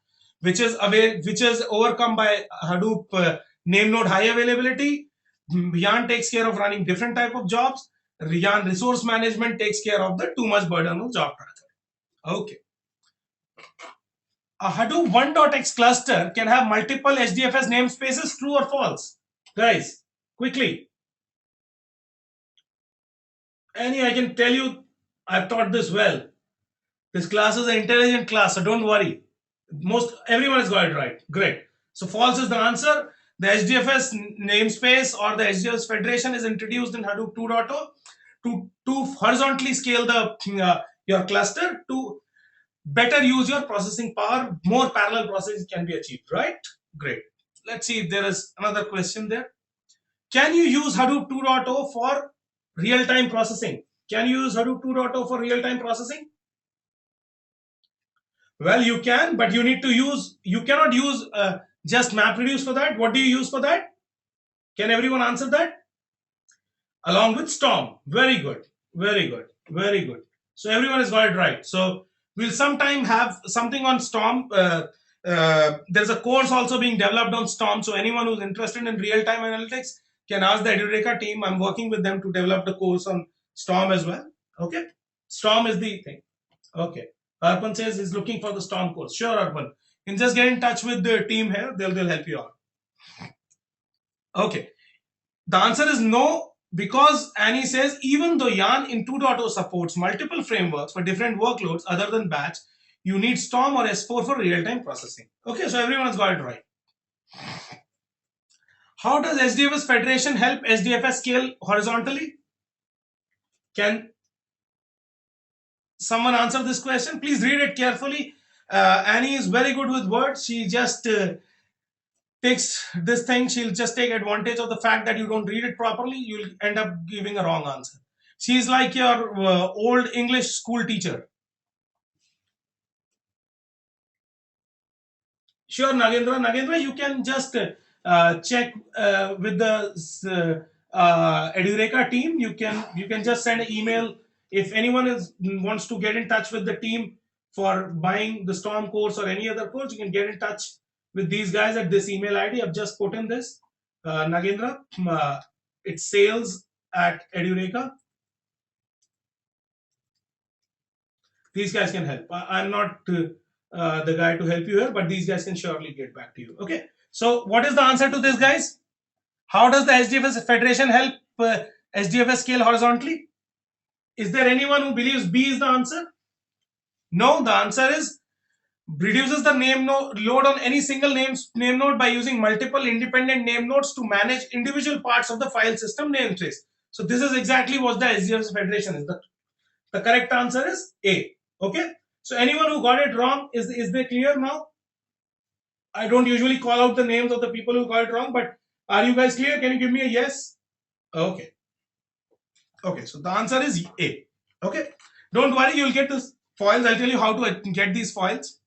which is overcome by Hadoop name node high availability. Yarn takes care of running different type of jobs. Yarn resource management takes care of the too much burden on job tracker. Okay. A Hadoop 1.x cluster can have multiple HDFS namespaces, true or false? Guys, quickly. Annie, I can tell you, I've taught this well. This class is an intelligent class, so don't worry. Everyone has got it right. Great. So false is the answer. The HDFS namespace or the HDFS federation is introduced in Hadoop 2.0 to horizontally scale the your cluster to better use your processing power. More parallel processing can be achieved, right? Great. Let's see if there is another question there. Can you use Hadoop 2.0 for real-time processing? Can you use Hadoop 2.0 for real-time processing? Well, you can, but you need to use, you cannot use just MapReduce for that. What do you use for that? Can everyone answer that? Along with Storm. Very good. Very good. Very good. So everyone has got it right. So we'll sometime have something on Storm. There's a course also being developed on Storm. So anyone who's interested in real-time analytics can ask the Edureka team. I'm working with them to develop the course on Storm as well. Okay. Storm is the thing. Okay. Arpan says he's looking for the Storm course. Sure, Arpan. You can just get in touch with the team here. They'll help you out. Okay. The answer is no, because Annie says even though Yarn in 2.0 supports multiple frameworks for different workloads other than batch, you need Storm or S4 for real-time processing. Okay, so everyone has got it right. How does SDFS Federation help SDFS scale horizontally? Can someone answer this question? Please read it carefully. Annie is very good with words. She just takes this thing, she'll just take advantage of the fact that you don't read it properly. You'll end up giving a wrong answer. She's like your old English school teacher. Sure, Nagendra, you can just check with the Edureka team. You can just send an email if anyone wants to get in touch with the team for buying the Storm course or any other course. You can get in touch with these guys at this email ID. I've just put in this. Nagendra, it's sales@Edureka. These guys can help. I'm not the guy to help you here, but these guys can surely get back to you. Okay. So what is the answer to this, guys? How does the SDFS Federation help SDFS scale horizontally? Is there anyone who believes B is the answer? No, the answer is reduces the name load on any single name node by using multiple independent name nodes to manage individual parts of the file system namespace. So this is exactly what the SDFS Federation is. The correct answer is A. Okay. So anyone who got it wrong, is they clear now? I don't usually call out the names of the people who got it wrong, but are you guys clear? Can you give me a yes? Okay. Okay, so the answer is A. Okay. Don't worry, you'll get this foils. I'll tell you how to get these foils.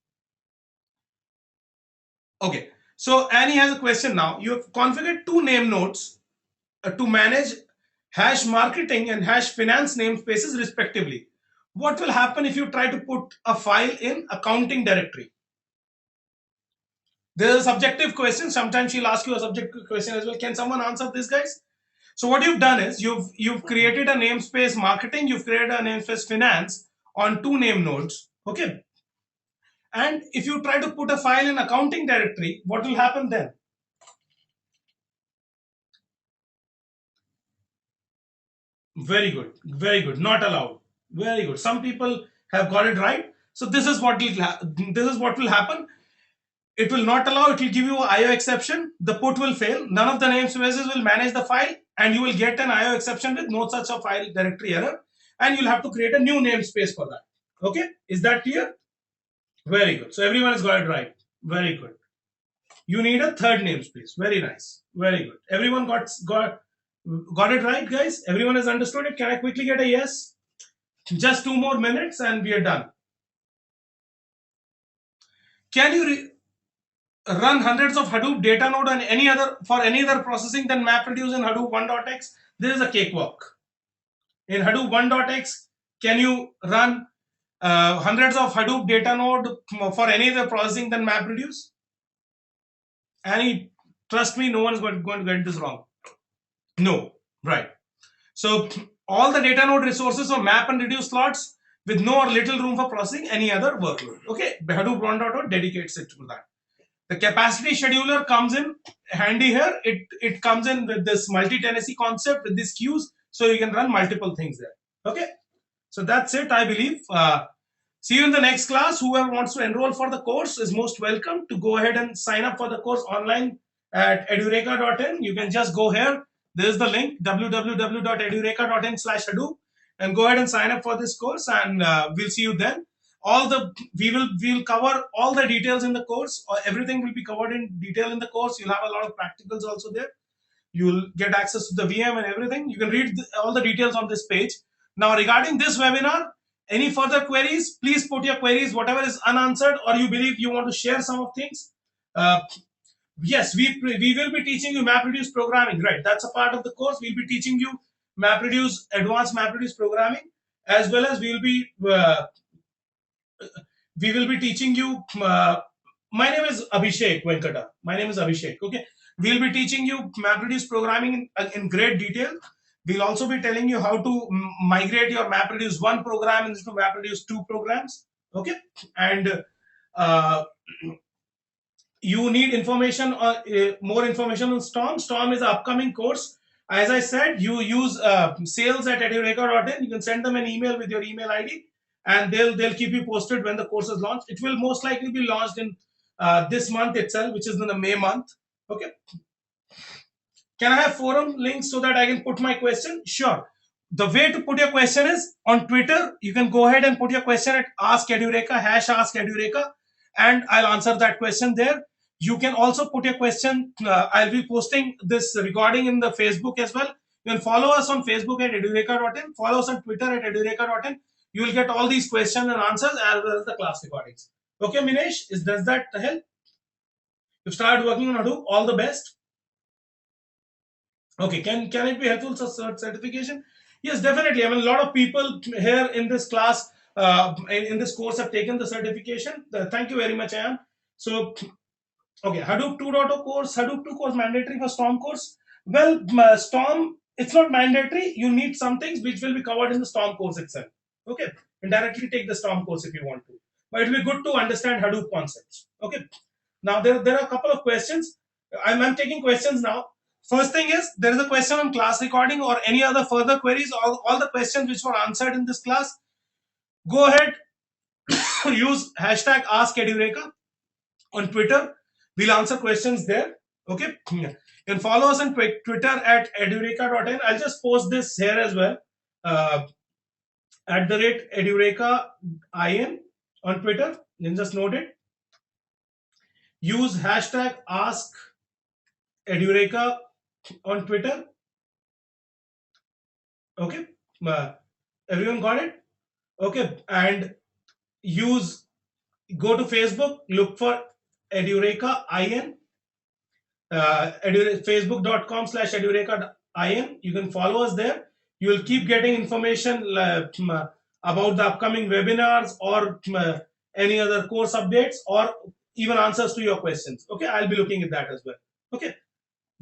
Okay. So Annie has a question now. You have configured two name nodes to manage hash marketing and hash finance namespaces respectively. What will happen if you try to put a file in accounting directory? There's a subjective question. Sometimes she'll ask you a subjective question as well. Can someone answer this, guys? So what you've done is you've created a namespace marketing, you've created a namespace finance on two name nodes. Okay. And if you try to put a file in accounting directory, what will happen then? Very good. Very good. Not allowed. Very good. Some people have got it right. So this is what will happen. It will not allow, it will give you an IO exception. The put will fail. None of the namespaces will manage the file, and you will get an IO exception with no such a file directory error. And you'll have to create a new namespace for that. Okay, is that clear? Very good. So everyone has got it right. Very good. You need a third namespace. Very nice. Very good. Everyone got it right, guys? Everyone has understood it? Can I quickly get a yes? Just 2 more minutes and we are done. Can you run hundreds of Hadoop data node on any other processing than MapReduce in Hadoop 1.x? This is a cakewalk. In Hadoop 1.x, can you run hundreds of Hadoop data node for any other processing than MapReduce? And trust me, no one's going to get this wrong. No, right. So all the data node resources are map and reduce slots with no or little room for processing any other workload. Okay, Hadoop 1.0 dedicates it to that. The capacity scheduler comes in handy here. It comes in with this multi-tenancy concept with these queues, so you can run multiple things there. Okay, so that's it, I believe. See you in the next class. Whoever wants to enroll for the course is most welcome to go ahead and sign up for the course online at edureka.in. You can just go here. There's the link www.edureka.in/Hadoop. and go ahead and sign up for this course, and we'll see you then. We will cover all the details in the course, or everything will be covered in detail in the course. You'll have a lot of practicals also there. You'll get access to the VM and everything. You can read all the details on this page. Now, regarding this webinar, any further queries, please put your queries, whatever is unanswered, or you believe you want to share some of things. Yes, we will be teaching you MapReduce programming, right? That's a part of the course. We'll be teaching you MapReduce, advanced MapReduce programming, as well as we will be teaching you. My name is Abhishek Venkata. My name is Abhishek. Okay, we'll be teaching you MapReduce programming in great detail. We'll also be telling you how to migrate your MapReduce 1 program into MapReduce 2 programs. Okay, and you need information, more information on Storm. Storm is an upcoming course. As I said, you use sales@edureka.in. You can send them an email with your email ID, and they'll keep you posted when the course is launched. It will most likely be launched in this month itself, which is in the May month. Okay. Can I have forum links so that I can put my question? Sure. The way to put your question is on Twitter. You can go ahead and put your question at #AskEdureka, #AskEdureka, and I'll answer that question there. You can also put your question. I'll be posting this recording in the Facebook as well. You can follow us on Facebook at edureka.in. Follow us on Twitter at edureka.in. You will get all these questions and answers as well as the class recordings. Okay, Minesh, does that help? You've started working on Hadoop. All the best. Okay, can it be helpful for certification? Yes, definitely. I mean, a lot of people here in this class, in this course, have taken the certification. Thank you very much, Ayan. So, okay, Hadoop 2.0 course, Hadoop 2 course mandatory for Storm course. Well, Storm, it's not mandatory. You need some things which will be covered in the Storm course itself. Okay, and directly take the Storm course if you want to. But it will be good to understand Hadoop concepts. Okay, now there are a couple of questions. I'm taking questions now. First thing is, there is a question on class recording or any other further queries. All the questions which were answered in this class, go ahead, use #AskEdureka on Twitter. We'll answer questions there. Okay. You can follow us on Twitter at edureka.in. I'll just post this here as well. @edureka.in on Twitter. You can just note it. Use #AskEdureka on Twitter. Okay. Everyone got it? Okay. And go to Facebook, look for edureka.in. Facebook.com/edureka.in. You can follow us there. You will keep getting information about the upcoming webinars or any other course updates or even answers to your questions. Okay, I'll be looking at that as well. Okay,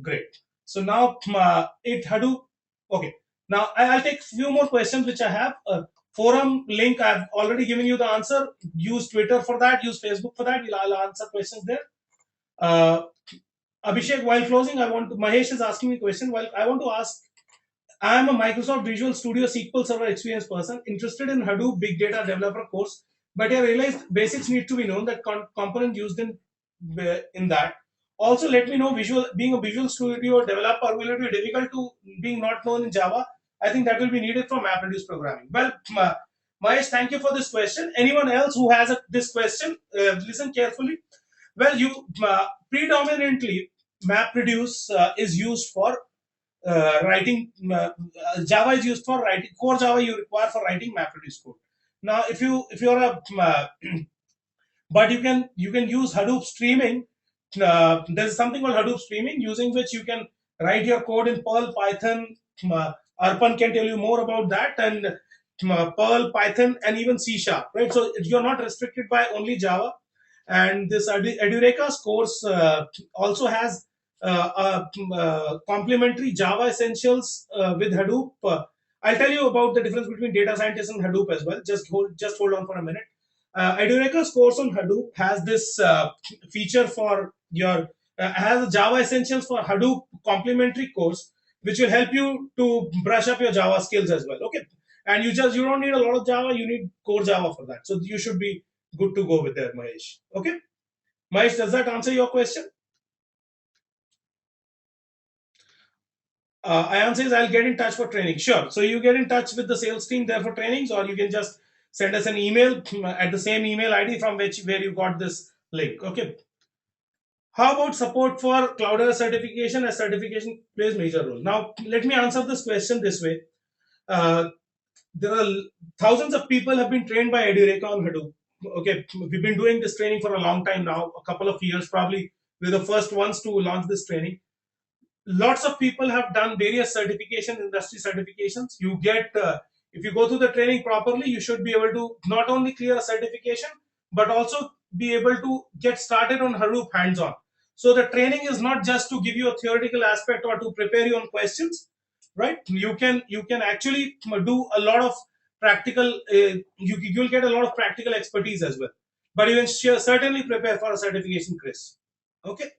great. So now Hadoop. Okay, now I'll take a few more questions which I have. Forum link, I've already given you the answer. Use Twitter for that. Use Facebook for that. I'll answer questions there. Abhishek, while closing, Mahesh is asking me a question. While I want to ask, I am a Microsoft Visual Studio SQL Server experienced person interested in Hadoop Big Data Developer course, but I realized basics need to be known, that component used in that. Also, let me know, being a Visual Studio developer, will it be difficult to being not known in Java? I think that will be needed for MapReduce programming. Well, Mahesh, thank you for this question. Anyone else who has this question, listen carefully. Well, predominantly MapReduce is used for writing. Java is used for writing core Java. You require for writing MapReduce code. Now, if you're a but you can use Hadoop streaming. There's something called Hadoop streaming, using which you can write your code in Perl, Python. Arpan can tell you more about that, and Perl, Python, and even C#. Right, so you're not restricted by only Java. And this Edureka's course also has complementary Java essentials with Hadoop. I'll tell you about the difference between data scientist and Hadoop as well. Just hold on for a minute. Edureka's course on Hadoop has this feature for your has a Java essentials for Hadoop complementary course, which will help you to brush up your Java skills as well. Okay, and you don't need a lot of Java. You need core Java for that. So you should be good to go with that, Mahesh. Okay, Mahesh, does that answer your question? Ayan says, I'll get in touch for training. Sure. So you get in touch with the sales team there for trainings, or you can just send us an email at the same email ID from which where you got this link. Okay. How about support for Cloudera certification, as certification plays major role? Now, let me answer this question this way. Uh, there are thousands of people have been trained by Edureka on Hadoop. Okay, we've been doing this training for a long time now, a couple of years probably. We're the first ones to launch this training. Lots of people have done various certification, industry certifications. You get, if you go through the training properly, you should be able to not only clear a certification, but also be able to get started on Hadoop hands-on. So the training is not just to give you a theoretical aspect or to prepare you on questions, right? You can actually do a lot of practical. You'll get a lot of practical expertise as well. But you can certainly prepare for a certification, Chris. Okay.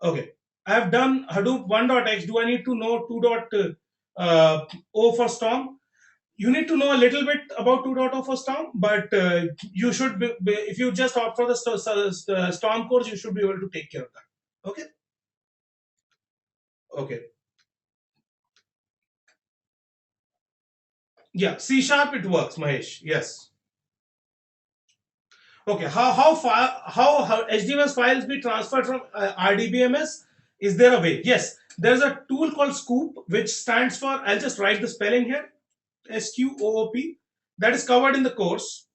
Okay. I have done Hadoop 1.x. Do I need to know 2.0 for Storm? You need to know a little bit about 2.0 for Storm, but you should if you just opt for the Storm course, you should be able to take care of that. Okay. Okay. Yeah. C sharp it works, Mahesh. Yes. Okay. How HDMS files be transferred from RDBMS? Is there a way? Yes. There's a tool called Scoop, which stands for. I'll just write the spelling here. SQOOP. That is covered in the course.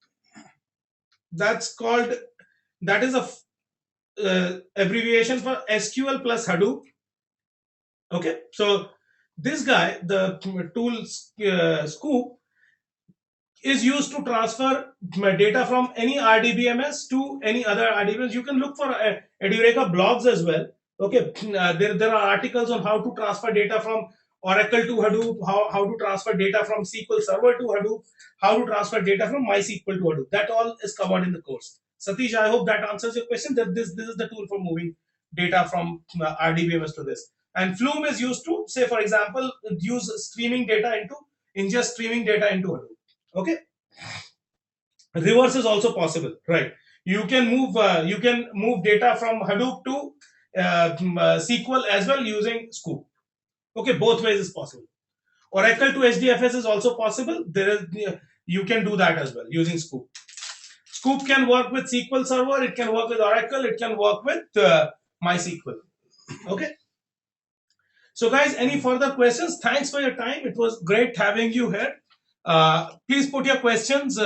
That's called. That is a abbreviation for SQL plus Hadoop. Okay. So this guy, the tool Scoop, is used to transfer data from any RDBMS to any other RDBMS. You can look for Edureka blogs as well. Okay, there are articles on how to transfer data from Oracle to Hadoop, how to transfer data from SQL Server to Hadoop, how to transfer data from MySQL to Hadoop. That all is covered in the course. Satish, I hope that answers your question. That this is the tool for moving data from RDBMS to this. And Flume is used to, say, for example, use streaming data into ingest streaming data into Hadoop. Okay. Reverse is also possible, right? You can move data from Hadoop to SQL as well using Scoop. Okay, both ways is possible. Oracle to HDFS is also possible. There is you can do that as well using Scoop. Scoop can work with SQL Server. It can work with Oracle. It can work with MySQL. Okay. So, guys, any further questions? Thanks for your time. It was great having you here. Please put your questions.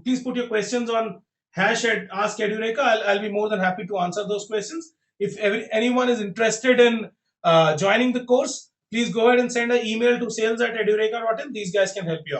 Please put your questions on hash at Ask Edureka. I'll be more than happy to answer those questions. If anyone is interested in joining the course, please go ahead and send an email to sales@edureka.in. These guys can help you out.